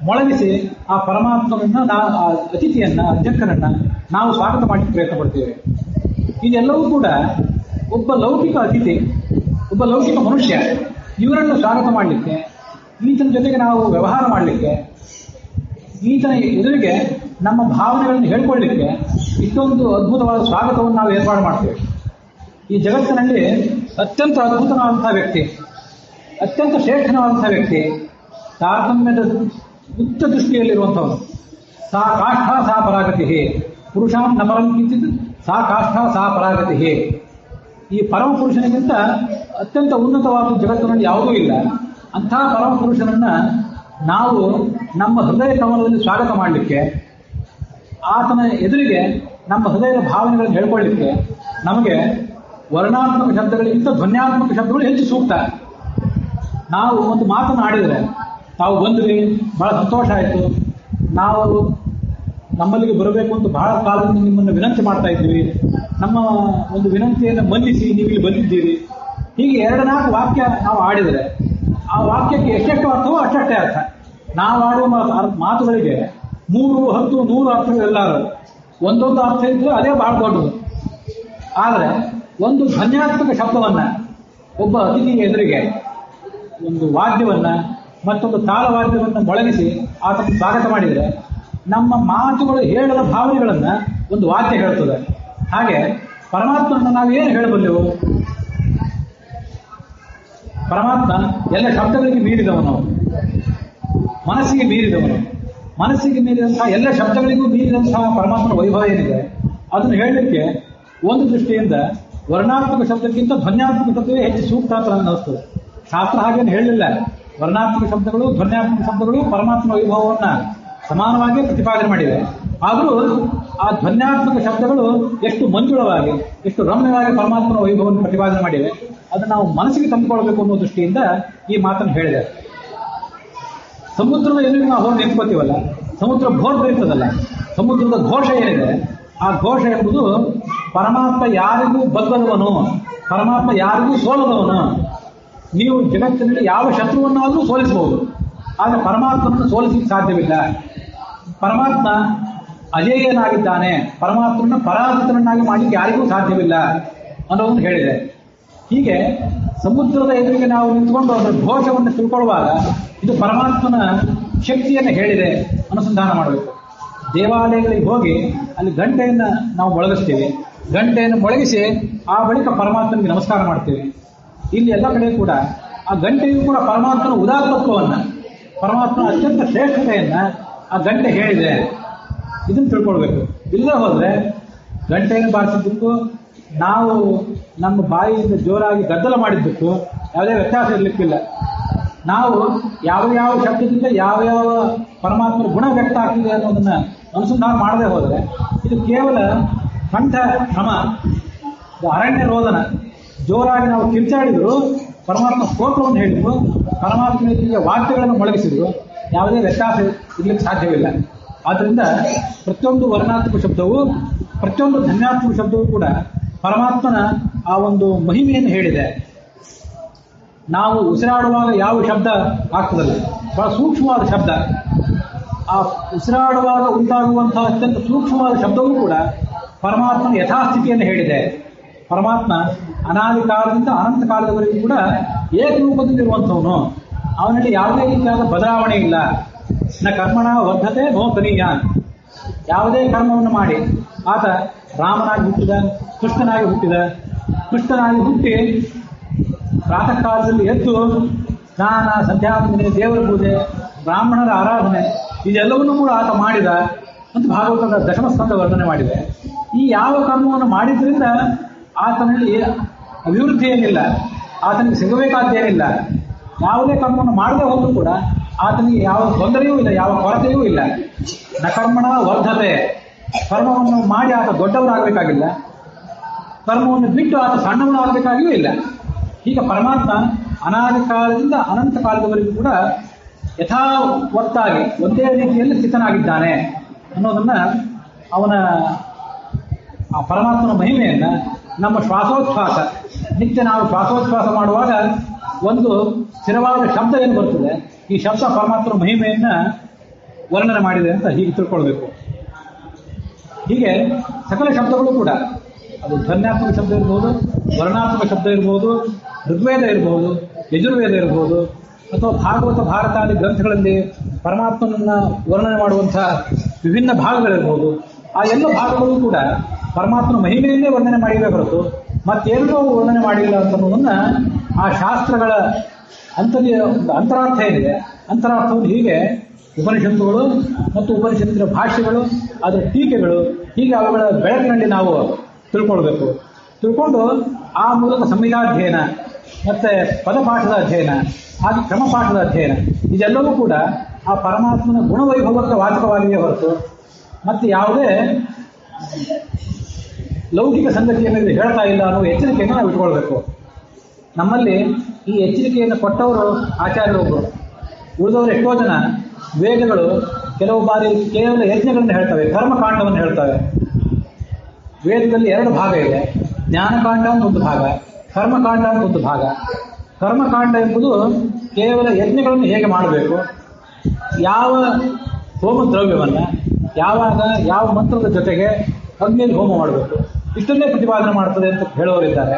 ಮೊಳಗಿಸಿ ಆ ಪರಮಾತ್ಮನನ್ನು, ಆ ಅತಿಥಿಯನ್ನು, ಅಧ್ಯಕ್ಷರನ್ನು ನಾವು ಸ್ವಾಗತ ಮಾಡಲಿಕ್ಕೆ ಪ್ರಯತ್ನ ಪಡ್ತೇವೆ. ಇದೆಲ್ಲವೂ ಕೂಡ ಒಬ್ಬ ಲೌಕಿಕ ಅತಿಥಿ, ಒಬ್ಬ ಲೌಕಿಕ ಮನುಷ್ಯ, ಇವರನ್ನು ಸ್ವಾಗತ ಮಾಡಲಿಕ್ಕೆ, ಈತನ ಜೊತೆಗೆ ನಾವು ವ್ಯವಹಾರ ಮಾಡಲಿಕ್ಕೆ, ಈತನ ಎದುರಿಗೆ ನಮ್ಮ ಭಾವನೆಗಳನ್ನು ಹೇಳ್ಕೊಳ್ಳಿಕ್ಕೆ ಇಷ್ಟೊಂದು ಅದ್ಭುತವಾದ ಸ್ವಾಗತವನ್ನು ನಾವು ಏರ್ಪಾಡು ಮಾಡ್ತೇವೆ. ಈ ಜಗತ್ತಿನಲ್ಲಿ ಅತ್ಯಂತ ಅದ್ಭುತವಾದಂಥ ವ್ಯಕ್ತಿ, ಅತ್ಯಂತ ಶ್ರೇಷ್ಠವಾದಂಥ ವ್ಯಕ್ತಿ, ತಾರತಮ್ಯದ ಉಚ್ಚ ದೃಷ್ಟಿಯಲ್ಲಿರುವಂಥವನು. ಸಾ ಕಾಷ್ಠ ಸಾ ಪರಾಗತಿ, ಪುರುಷಾನ್ ನಪರಂ ಕಿಂಚಿತ್ ಸಾ ಕಾಷ್ಠ ಸಾ ಪರಾಗತಿ. ಈ ಪರಮ ಪುರುಷನಿಗಿಂತ ಅತ್ಯಂತ ಉನ್ನತವಾದ ಜಗತ್ತಿನಲ್ಲಿ ಯಾವುದೂ ಇಲ್ಲ. ಅಂಥ ಪರಮ ಪುರುಷನನ್ನ ನಾವು ನಮ್ಮ ಹೃದಯ ಕಮಲದಲ್ಲಿ ಸ್ವಾಗತ ಮಾಡಲಿಕ್ಕೆ ಆತನ ಎದುರಿಗೆ ನಮ್ಮ ಹೃದಯದ ಭಾವನೆಗಳನ್ನು ಹೇಳ್ಕೊಳ್ಳಿಕ್ಕೆ ನಮಗೆ ವರ್ಣಾತ್ಮಕ ಶಬ್ದಗಳಿಗಿಂತ ಧ್ವನ್ಯಾತ್ಮಕ ಶಬ್ದಗಳು ಹೆಚ್ಚು ಸೂಕ್ತ. ನಾವು ಒಂದು ಮಾತನ್ನು ಆಡಿದರೆ, ತಾವು ಬಂದ್ರಿ, ಬಹಳ ಸಂತೋಷ ಆಯಿತು, ನಾವು ನಮ್ಮಲ್ಲಿಗೆ ಬರಬೇಕು ಅಂತ ಬಹಳ ಕಾಲದಿಂದ ನಿಮ್ಮನ್ನು ವಿನಂತಿ ಮಾಡ್ತಾ ಇದ್ದೀವಿ, ನಮ್ಮ ಒಂದು ವಿನಂತಿಯನ್ನು ಮನ್ನಿಸಿ ನೀವು ಇಲ್ಲಿ ಬಂದಿದ್ದೀರಿ, ಹೀಗೆ 2-4 ವಾಕ್ಯ ನಾವು ಆಡಿದರೆ ಆ ವಾಕ್ಯಕ್ಕೆ ಎಷ್ಟೆಷ್ಟು ಅರ್ಥವೋ ಅಷ್ಟೇ ಅರ್ಥ. ನಾವು ಆಡುವ ಮಾತುಗಳಿಗೆ 3, 10, 100 ಅರ್ಥಗಳೆಲ್ಲರೂ ಒಂದೊಂದು ಅರ್ಥ ಇದ್ದರೆ ಅದೇ ಬಹಳ ದೊಡ್ಡದು. ಆದರೆ ಒಂದು ಧ್ವನ್ಯಾತ್ಮಕ ಶಬ್ದವನ್ನು ಒಬ್ಬ ಅತಿಥಿಯ ಎದುರಿಗೆ ಒಂದು ವಾದ್ಯವನ್ನು ಮತ್ತೊಂದು ತಾಳವಾದ್ಯವನ್ನು ಮೊಳಗಿಸಿ ಆತನ ಸ್ವಾಗತ ಮಾಡಿದರೆ ನಮ್ಮ ಮಾತುಗಳು ಹೇಳದ ಭಾವನೆಗಳನ್ನು ಒಂದು ವಾಕ್ಯ ಹೇಳ್ತದೆ. ಹಾಗೆ ಪರಮಾತ್ಮನ ನಾವು ಏನು ಹೇಳಬಲ್ಲೆವು? ಪರಮಾತ್ಮ ಎಲ್ಲ ಶಬ್ದಗಳಿಗೆ ಮೀರಿದವನು, ಮನಸ್ಸಿಗೆ ಮೀರಿದವನು. ಮನಸ್ಸಿಗೆ ಮೀರಿದಂತಹ ಎಲ್ಲ ಶಬ್ದಗಳಿಗೂ ಮೀರಿದಂತಹ ಪರಮಾತ್ಮನ ವೈಭವ ಏನಿದೆ ಅದನ್ನು ಹೇಳಲಿಕ್ಕೆ ಒಂದು ದೃಷ್ಟಿಯಿಂದ ವರ್ಣಾತ್ಮಕ ಶಬ್ದಕ್ಕಿಂತ ಧ್ವನ್ಯಾತ್ಮಕ ಶಬ್ದವೇ ಹೆಚ್ಚು ಸೂಕ್ತ ಅಂತ ನನಗೆ ಅನಿಸ್ತದೆ. ಶಾಸ್ತ್ರ ಹಾಗೇನು ಹೇಳಲಿಲ್ಲ. ವರ್ಣಾತ್ಮಕ ಶಬ್ದಗಳು, ಧ್ವನ್ಯಾತ್ಮಕ ಶಬ್ದಗಳು ಪರಮಾತ್ಮ ವೈಭವವನ್ನು ಸಮಾನವಾಗಿ ಪ್ರತಿಪಾದನೆ ಮಾಡಿವೆ. ಆದರೂ ಆ ಧ್ವನ್ಯಾತ್ಮಕ ಶಬ್ದಗಳು ಎಷ್ಟು ಮಂಜುಳವಾಗಿ, ಎಷ್ಟು ರಮ್ಯವಾಗಿ ಪರಮಾತ್ಮನ ವೈಭವವನ್ನು ಪ್ರತಿಪಾದನೆ ಮಾಡಿವೆ. ಅದನ್ನು ನಾವು ಮನಸ್ಸಿಗೆ ತಂದುಕೊಳ್ಬೇಕು ಅನ್ನೋ ದೃಷ್ಟಿಯಿಂದ ಈ ಮಾತನ್ನು ಹೇಳಿದೆ. ಸಮುದ್ರದ ಎದುರಿಗೆ ನಾವು ಹೋಗಿ ನಿಂತ್ಕೋತೀವಲ್ಲ, ಸಮುದ್ರ ಘೋಷ ಇರ್ತದಲ್ಲ, ಸಮುದ್ರದ ಘೋಷ ಏನಿದೆ ಆ ಘೋಷ ಎಂಬುದು ಪರಮಾತ್ಮ ಯಾರಿಗೂ ಬಗ್ಗದವನು, ಪರಮಾತ್ಮ ಯಾರಿಗೂ ಸೋಲದವನು. ನೀವು ಜಗತ್ತಿನಲ್ಲಿ ಯಾವ ಶತ್ರುವನ್ನಾದರೂ ಸೋಲಿಸಬಹುದು, ಆದರೆ ಪರಮಾತ್ಮನನ್ನು ಸೋಲಿಸಲಿಕ್ಕೆ ಸಾಧ್ಯವಿಲ್ಲ. ಪರಮಾತ್ಮ ಅಜೇಯನಾಗಿದ್ದಾನೆ, ಪರಮಾತ್ಮನ ಪರಾಜಿತನನ್ನಾಗಿ ಮಾಡಲಿಕ್ಕೆ ಯಾರಿಗೂ ಸಾಧ್ಯವಿಲ್ಲ ಅನ್ನೋದನ್ನು ಹೇಳಿದೆ. ಹೀಗೆ ಸಮುದ್ರದ ಎದುರಿಗೆ ನಾವು ನಿಂತ್ಕೊಂಡು ಅದರ ಘೋಷವನ್ನು ತಿಳ್ಕೊಳ್ಳುವಾಗ ಇದು ಪರಮಾತ್ಮನ ಶಕ್ತಿಯನ್ನು ಹೇಳಿದೆ ಅನುಸಂಧಾನ ಮಾಡಬೇಕು. ದೇವಾಲಯಗಳಿಗೆ ಹೋಗಿ ಅಲ್ಲಿ ಗಂಟೆಯನ್ನು ನಾವು ಮೊಳಗಿಸ್ತೀವಿ, ಗಂಟೆಯನ್ನು ಮೊಳಗಿಸಿ ಆ ಬಳಿಕ ಪರಮಾತ್ಮನಿಗೆ ನಮಸ್ಕಾರ ಮಾಡ್ತೀವಿ. ಇಲ್ಲಿ ಎಲ್ಲ ಕಡೆ ಕೂಡ ಆ ಗಂಟೆಯೂ ಕೂಡ ಪರಮಾತ್ಮನ ಉದಾತ್ತತ್ವವನ್ನು, ಪರಮಾತ್ಮನ ಅತ್ಯಂತ ಶ್ರೇಷ್ಠತೆಯನ್ನು ಆ ಗಂಟೆ ಹೇಳಿದೆ. ಇದನ್ನು ತಿಳ್ಕೊಳ್ಬೇಕು. ಇಲ್ಲದೆ ಹೋದರೆ ಗಂಟೆಯನ್ನು ಬಾರಿಸಿದ್ದಕ್ಕೂ ನಾವು ನಮ್ಮ ಬಾಯಿಯಿಂದ ಜೋರಾಗಿ ಗದ್ದಲ ಮಾಡಿದ್ದಕ್ಕೂ ಯಾವುದೇ ವ್ಯತ್ಯಾಸ ಇರಲಿಕ್ಕಿಲ್ಲ. ನಾವು ಯಾವ ಯಾವ ಶಬ್ದದಿಂದ ಯಾವ ಯಾವ ಪರಮಾತ್ಮನ ಗುಣ ವ್ಯಕ್ತ ಆಗ್ತಿದೆ ಅನ್ನೋದನ್ನು ಅನುಸಂಧಾನ ಮಾಡದೆ ಹೋದರೆ ಇದು ಕೇವಲ ಕಂಠ ಶ್ರಮ, ಅರಣ್ಯ ರೋದನ. ಜೋರಾಗಿ ನಾವು ಕಿರ್ಚಾಡಿದ್ರು, ಪರಮಾತ್ಮ ಸ್ತೋತ್ರವನ್ನು ಹೇಳಿದ್ರು, ಪರಮಾತ್ಮನಿಗೆ ವಾಕ್ಯಗಳನ್ನು ಮೊಳಗಿಸಿದ್ರು, ಯಾವುದೇ ವ್ಯತ್ಯಾಸ ಇರಲಿಕ್ಕೆ ಸಾಧ್ಯವಿಲ್ಲ. ಆದ್ದರಿಂದ ಪ್ರತಿಯೊಂದು ವರ್ಣಾತ್ಮಕ ಶಬ್ದವು, ಪ್ರತಿಯೊಂದು ಧನ್ಯಾತ್ಮಕ ಶಬ್ದವೂ ಕೂಡ ಪರಮಾತ್ಮನ ಆ ಒಂದು ಮಹಿಮೆಯನ್ನು ಹೇಳಿದೆ. ನಾವು ಉಸಿರಾಡುವಾಗ ಯಾವ ಶಬ್ದ ಆಗ್ತದಲ್ಲ, ಬಹಳ ಸೂಕ್ಷ್ಮವಾದ ಶಬ್ದ. ಆ ಉಸಿರಾಡುವಾಗ ಉಂಟಾಗುವಂತಹ ಅತ್ಯಂತ ಸೂಕ್ಷ್ಮವಾದ ಶಬ್ದವೂ ಕೂಡ ಪರಮಾತ್ಮನ ಯಥಾಸ್ಥಿತಿಯನ್ನು ಹೇಳಿದೆ. ಪರಮಾತ್ಮ ಅನಾದಿ ಕಾಲದಿಂದ ಅನಂತ ಕಾಲದವರೆಗೂ ಕೂಡ ಏಕರೂಪದಲ್ಲಿರುವಂಥವನು. ಅವನಲ್ಲಿ ಯಾವುದೇ ರೀತಿಯಾದ ಬದಲಾವಣೆ ಇಲ್ಲ. ನ ಕರ್ಮಣ ವರ್ಧತೆ ನೋ ಕನೀಯ. ಯಾವುದೇ ಕರ್ಮವನ್ನು ಮಾಡಿ ಆತ ರಾಮನಾಗಿ ಹುಟ್ಟಿದ, ಕೃಷ್ಣನಾಗಿ ಹುಟ್ಟಿದ, ಕೃಷ್ಣನಾಗಿ ಹುಟ್ಟಿ ಪ್ರಾತಃ ಕಾಲದಲ್ಲಿ ಎದ್ದು ಸ್ನಾನ, ಸಂಧ್ಯಾವಂದನೆ, ದೇವರ ಪೂಜೆ, ಬ್ರಾಹ್ಮಣರ ಆರಾಧನೆ ಇದೆಲ್ಲವನ್ನೂ ಕೂಡ ಆತ ಮಾಡಿದ ಅಂತ ಭಾಗವತದ ದಶಮಸ್ಕಂದ ವರ್ಣನೆ ಮಾಡಿದೆ. ಈ ಯಾವ ಕರ್ಮವನ್ನು ಮಾಡಿದ್ರಿಂದ ಆತನಲ್ಲಿ ಅಭಿವೃದ್ಧಿ ಏನಿಲ್ಲ, ಆತನಿಗೆ ಸಿಗಬೇಕಾದ್ದೇನಿಲ್ಲ. ಯಾವುದೇ ಕರ್ಮವನ್ನು ಮಾಡದೆ ಹೋದರೂ ಕೂಡ ಆತನಿಗೆ ಯಾವ ತೊಂದರೆಯೂ ಇಲ್ಲ, ಯಾವ ಕೊರತೆಯೂ ಇಲ್ಲ. ನ ಕರ್ಮಣ ವರ್ಧತೆ. ಕರ್ಮವನ್ನು ಮಾಡಿ ಆತ ದೊಡ್ಡವರಾಗಬೇಕಾಗಿಲ್ಲ, ಕರ್ಮವನ್ನು ಬಿಟ್ಟು ಆತ ಸಣ್ಣವನಾಗಬೇಕಾಗಿಯೂ ಇಲ್ಲ. ಹೀಗೆ ಪರಮಾತ್ಮ ಅನಾದಿ ಕಾಲದಿಂದ ಅನಂತ ಕಾಲದವರೆಗೂ ಕೂಡ ಯಥಾವತ್ತಾಗಿ ಒಂದೇ ರೀತಿಯಲ್ಲಿ ಸ್ಥಿತನಾಗಿದ್ದಾನೆ ಅನ್ನೋದನ್ನು, ಅವನ ಆ ಪರಮಾತ್ಮನ ಮಹಿಮೆಯನ್ನು ನಮ್ಮ ಶ್ವಾಸೋಚ್ಛ್ವಾಸ, ನಿತ್ಯ ನಾವು ಶ್ವಾಸೋಚ್ಛ್ವಾಸ ಮಾಡುವಾಗ ಒಂದು ಸ್ಥಿರವಾದ ಶಬ್ದ ಏನು ಬರ್ತದೆ, ಈ ಶಬ್ದ ಪರಮಾತ್ಮನ ಮಹಿಮೆಯನ್ನು ವರ್ಣನೆ ಮಾಡಿದೆ ಅಂತ ಹೀಗೆ ತಿಳ್ಕೊಳ್ಬೇಕು. ಹೀಗೆ ಸಕಲ ಶಬ್ದಗಳು ಕೂಡ, ಅದು ಧ್ವನ್ಯಾತ್ಮಕ ಶಬ್ದ ಇರ್ಬೋದು, ವರ್ಣಾತ್ಮಕ ಶಬ್ದ ಇರ್ಬೋದು, ಋಗ್ವೇದ ಇರ್ಬೋದು, ಯಜುರ್ವೇದ ಇರ್ಬೋದು, ಅಥವಾ ಭಾಗವತ ಭಾರತಾದಿ ಗ್ರಂಥಗಳಲ್ಲಿ ಪರಮಾತ್ಮನನ್ನು ವರ್ಣನೆ ಮಾಡುವಂಥ ವಿಭಿನ್ನ ಭಾಗಗಳಿರ್ಬೋದು. ಆ ಎಲ್ಲ ಭಾಗಗಳು ಕೂಡ ಪರಮಾತ್ಮನ ಮಹಿಮೆಯನ್ನೇ ವರ್ಣನೆ ಮಾಡಿವೆ ಹೊರತು ಮತ್ತೇನೋ ವರ್ಣನೆ ಮಾಡಿಲ್ಲ ಅಂತನ್ನೋದನ್ನು ಆ ಶಾಸ್ತ್ರಗಳ ಅಂತರಾರ್ಥ ಏನಿದೆ, ಅಂತರಾರ್ಥವನ್ನು ಹೀಗೆ ಉಪನಿಷತ್ತುಗಳು ಮತ್ತು ಉಪನಿಷತ್ತಿನ ಭಾಷ್ಯಗಳು, ಅದರ ಟೀಕೆಗಳು, ಹೀಗೆ ಅವುಗಳ ಬೆಳಕಿನಲ್ಲಿ ನಾವು ತಿಳ್ಕೊಳ್ಬೇಕು. ತಿಳ್ಕೊಂಡು ಆ ಮೂಲಕ ಸಂಹಿತಾಧ್ಯಯನ ಮತ್ತು ಪದಪಾಠದ ಅಧ್ಯಯನ, ಹಾಗೆ ಕ್ರಮಪಾಠದ ಅಧ್ಯಯನ ಇದೆಲ್ಲವೂ ಕೂಡ ಆ ಪರಮಾತ್ಮನ ಗುಣವೈಭವಕ್ಕೆ ವಾಚಕವಾಗಿಯೇ ಹೊರತು ಮತ್ತೆ ಯಾವುದೇ ಲೌಕಿಕ ಸಂಗತಿಯನ್ನು ಹೇಳ್ತಾ ಇಲ್ಲ ಅನ್ನೋ ಎಚ್ಚರಿಕೆಯನ್ನು ನಾವು ಇಟ್ಕೊಳ್ಬೇಕು. ನಮ್ಮಲ್ಲಿ ಈ ಎಚ್ಚರಿಕೆಯನ್ನು ಕೊಟ್ಟವರು ಆಚಾರ್ಯರೊಬ್ಬರು. ಉಳಿದವರು ಎಷ್ಟೋ ಜನ ವೇದಗಳು ಕೆಲವು ಬಾರಿ ಕೇವಲ ಯಜ್ಞಗಳನ್ನು ಹೇಳ್ತವೆ, ಕರ್ಮಕಾಂಡವನ್ನು ಹೇಳ್ತವೆ. ವೇದದಲ್ಲಿ 2 ಭಾಗ ಇದೆ, ಜ್ಞಾನಕಾಂಡ ಅಂತ ಒಂದು ಭಾಗ, ಕರ್ಮಕಾಂಡ ಅಂತ ಒಂದು ಭಾಗ. ಕರ್ಮಕಾಂಡ ಎಂಬುದು ಕೇವಲ ಯಜ್ಞಗಳನ್ನು ಹೇಗೆ ಮಾಡಬೇಕು, ಯಾವ ಹೋಮ ದ್ರವ್ಯವನ್ನು ಯಾವಾಗ ಯಾವ ಮಂತ್ರದ ಜೊತೆಗೆ ಅಗ್ನಿಯಲ್ಲಿ ಹೋಮ ಮಾಡಬೇಕು, ಇಷ್ಟನ್ನೇ ಪ್ರತಿಪಾದನೆ ಮಾಡ್ತದೆ ಅಂತ ಹೇಳೋರಿದ್ದಾರೆ.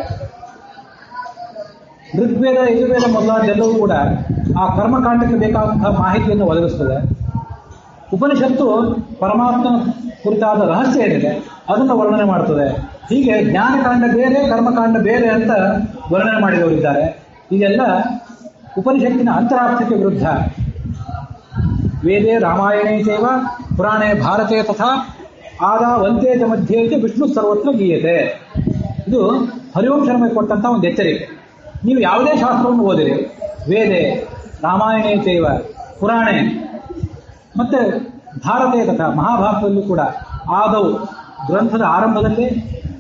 ಋಗ್ವೇದ ಯಜುರ್ವೇದ ಮೊದಲಾದೆಲ್ಲವೂ ಕೂಡ ಆ ಕರ್ಮಕಾಂಡಕ್ಕೆ ಬೇಕಾದಂತಹ ಮಾಹಿತಿಯನ್ನು ಒದಗಿಸ್ತದೆ. ಉಪನಿಷತ್ತು ಪರಮಾತ್ಮನ ಕುರಿತಾದ ರಹಸ್ಯ ಏನಿದೆ ಅದನ್ನು ವರ್ಣನೆ ಮಾಡ್ತದೆ. ಹೀಗೆ ಜ್ಞಾನಕಾಂಡ ಬೇರೆ ಕರ್ಮಕಾಂಡ ಬೇರೆ ಅಂತ ವರ್ಣನೆ ಮಾಡಿದವರಿದ್ದಾರೆ. ಇದೆಲ್ಲ ಉಪನಿಷತ್ತಿನ ಅಂತರಾರ್ಥಕ್ಕೆ ವಿರುದ್ಧ. ವೇದೇ ರಾಮಾಯಣೇ ಚೈವ ಪುರಾಣೇ ಭಾರತೆ ತಥಾ ಆದಾವಂತೆ ಚ ಮಧ್ಯೆ ವಿಷ್ಣು ಸರ್ವತ್ರ ಗೀಯತೆ. ಇದು ಹರಿವಂಶ ನಮಗೆ ಕೊಟ್ಟಂತ ಒಂದು ಎಚ್ಚರಿಕೆ. ನೀವು ಯಾವುದೇ ಶಾಸ್ತ್ರವನ್ನು ಓದಿರಿ, ವೇದೆ ರಾಮಾಯಣೇ ಚೈವ ಪುರಾಣೆ ಮತ್ತೆ ಭಾರತೆ ತಥಾ ಮಹಾಭಾರತದಲ್ಲೂ ಕೂಡ ಆದವು ಗ್ರಂಥದ ಆರಂಭದಲ್ಲಿ,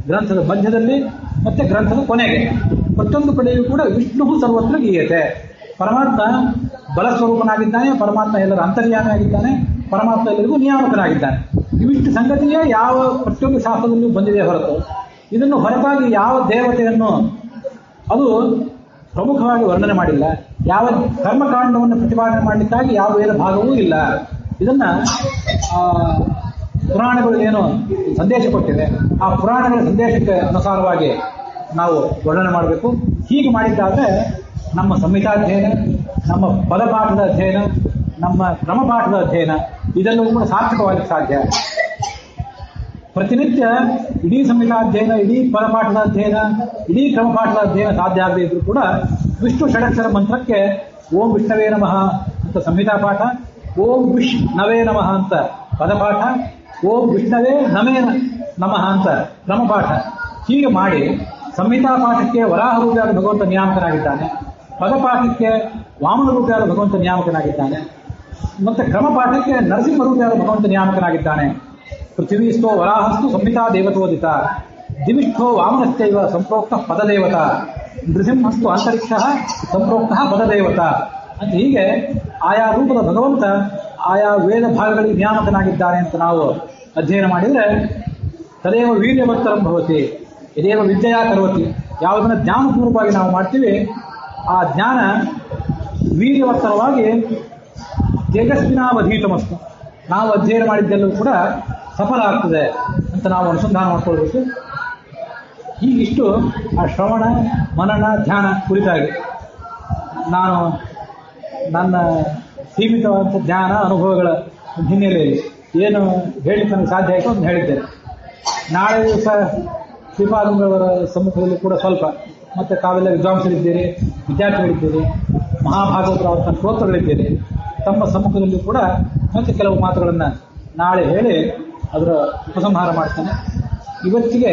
ಗ್ರಂಥದ ಮಧ್ಯದಲ್ಲಿ ಮತ್ತೆ ಗ್ರಂಥದ ಕೊನೆಗೆ ಪ್ರತಿಯೊಂದು ಕಡೆಯೂ ಕೂಡ ವಿಷ್ಣು ಸರ್ವತ್ರ ಗೀಯತೆ. ಪರಮಾತ್ಮ ಬಲಸ್ವರೂಪನಾಗಿದ್ದಾನೆ, ಪರಮಾತ್ಮ ಎಲ್ಲರ ಅಂತರ್ಯಾಮಿಯಾಗಿದ್ದಾನೆ, ಪರಮಾತ್ಮ ಎಲ್ಲರಿಗೂ ನಿಯಾಮಕನಾಗಿದ್ದಾನೆ. ಇವಿಷ್ಟು ಸಂಗತಿಯೇ ಯಾವ ಪ್ರತಿಯೊಂದು ಶಾಸ್ತ್ರದಲ್ಲೂ ಬಂದಿದೆ ಹೊರತು ಇದನ್ನು ಹೊರತಾಗಿ ಯಾವ ದೇವತೆಯನ್ನು ಅದು ಪ್ರಮುಖವಾಗಿ ವರ್ಣನೆ ಮಾಡಿಲ್ಲ. ಯಾವ ಕರ್ಮಕಾಂಡವನ್ನು ಪ್ರತಿಪಾದನೆ ಮಾಡಲಿಕ್ಕಾಗಿ ಯಾವ ವೇದ ಭಾಗವೂ ಇಲ್ಲ. ಇದನ್ನ ಪುರಾಣಗಳು ಏನು ಸಂದೇಶ ಕೊಟ್ಟಿದೆ ಆ ಪುರಾಣಗಳ ಸಂದೇಶಕ್ಕೆ ಅನುಸಾರವಾಗಿ ನಾವು ವರ್ಣನೆ ಮಾಡಬೇಕು. ಹೀಗೆ ಮಾಡಿದ್ದಾದರೆ ನಮ್ಮ ಸಂಹಿತಾಧ್ಯಯನ, ನಮ್ಮ ಪದಪಾಠದ ಅಧ್ಯಯನ, ನಮ್ಮ ಕ್ರಮಪಾಠದ ಅಧ್ಯಯನ ಇದೆಲ್ಲವೂ ಕೂಡ ಸಾರ್ಥಕವಾಗಿ ಸಾಧ್ಯ. ಪ್ರತಿನಿತ್ಯ ಇಡೀ ಸಂಹಿತಾಧ್ಯಯನ, ಇಡೀ ಪದಪಾಠದ ಅಧ್ಯಯನ, ಇಡೀ ಕ್ರಮಪಾಠದ ಅಧ್ಯಯನ ಸಾಧ್ಯ ಆಗದೇ ಇದ್ರೂ ಕೂಡ ವಿಷ್ಣು ಷಡಕ್ಷರ ಮಂತ್ರಕ್ಕೆ ಓಂ ವಿಷ್ಣವೇ ನಮಃ ಅಂತ ಸಂಹಿತಾ ಪಾಠ, ಓಂ ವಿಷ್ಣವೇ ನಮಃ ಅಂತ ಪದಪಾಠ, ಓಂ ವಿಷ್ಣವೇ ನಮಃ ಅಂತ ಕ್ರಮಪಾಠ ಹೀಗೆ ಮಾಡಿ ಸಂಹಿತಾ ಪಾಠಕ್ಕೆ ವರಾಹ ರೂಪಿಯಾದ ಭಗವಂತ ನಿಯಾಮಕನಾಗಿದ್ದಾನೆ, ಪದಪಾಠಕ್ಕೆ ವಾಮನ ರೂಪಿಯಾದ ಭಗವಂತ ನಿಯಾಮಕನಾಗಿದ್ದಾನೆ, ಮತ್ತೆ ಕ್ರಮಪಾಠಕ್ಕೆ ನರಸಿಂಹ ರೂಪಿಯಾದ ಭಗವಂತ ನಿಯಾಮಕನಾಗಿದ್ದಾನೆ. ಪೃಥ್ವೀಸ್ಥೋ ವರಾಹಸ್ತು ಸಂಹಿತಾ ದೇವತೋದಿತ, ದಿವಿಷ್ಠೋ ವಾಮನಶ್ಚೈವ ಸಂಪ್ರೋಕ್ತ ಪದದೇವತ, ನೃಸಿಂಹಸ್ತು ಅಂತರಿಕ್ಷ ಸಂಪ್ರೋಕ್ತ ಪದದೇವತ ಅಂತ ಹೀಗೆ ಆಯಾ ರೂಪದ ಭಗವಂತ ಆಯಾ ವೇದ ಭಾಗಗಳಿಗೆ ನಿಯಾಮಕನಾಗಿದ್ದಾನೆ ಅಂತ ನಾವು ಅಧ್ಯಯನ ಮಾಡಿದರೆ ತದೇವ ವೀರ್ಯವತ್ತರಂ ಭವತಿ ಯದೇವ ವಿದ್ಯೆಯಾ ಕರೋತಿ. ಯಾವುದನ್ನು ಜ್ಞಾನಪೂರ್ವಕವಾಗಿ ನಾವು ಮಾಡ್ತೀವಿ ಆ ಜ್ಞಾನ ವೀರ್ಯವತ್ತರವಾಗಿ ತೇಜಸ್ವಿನಾವಧೀತಮಸ್ತು, ನಾವು ಅಧ್ಯಯನ ಮಾಡಿದ್ದೆಲ್ಲವೂ ಕೂಡ ಸಫಲ ಆಗ್ತದೆ ಅಂತ ನಾವು ಅನುಸಂಧಾನ ಮಾಡ್ಕೊಳ್ಬೇಕು. ಹೀಗಿಷ್ಟು ಆ ಶ್ರವಣ ಮನನ ಧ್ಯಾನ ಕುರಿತಾಗಿ ನಾನು ನನ್ನ ಸೀಮಿತವಾದಂಥ ಜ್ಞಾನ ಅನುಭವಗಳ ಹಿನ್ನೆಲೆಯಲ್ಲಿ ಏನು ಹೇಳಲಿಕ್ಕೆ ನನಗೆ ಸಾಧ್ಯ ಆಯಿತು ಅಂತ ಹೇಳಿದ್ದೇನೆ. ನಾಳೆ ದಿವಸ ಶ್ರೀಪಾದಂಗಳವರ ಸಮ್ಮುಖದಲ್ಲಿ ಕೂಡ ಸ್ವಲ್ಪ ಮತ್ತು ತಾವೆಲ್ಲ ವಿದ್ವಾಂಸರಿದ್ದೀರಿ, ವಿದ್ಯಾರ್ಥಿಗಳಿದ್ದೀರಿ, ಮಹಾಭಾಗವತರ ಅವರ ಶ್ರೋತೃಗಳಿದ್ದೀರಿ, ತಮ್ಮ ಸಮ್ಮುಖದಲ್ಲಿ ಕೂಡ ಮತ್ತೆ ಕೆಲವು ಮಾತುಗಳನ್ನು ನಾಳೆ ಹೇಳಿ ಅದರ ಉಪಸಂಹಾರ ಮಾಡ್ತೇನೆ. ಇವತ್ತಿಗೆ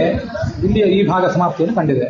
ಇಲ್ಲಿಯ ಈ ಭಾಗ ಸಮಾಪ್ತಿಯನ್ನು ಕಂಡಿದೆ.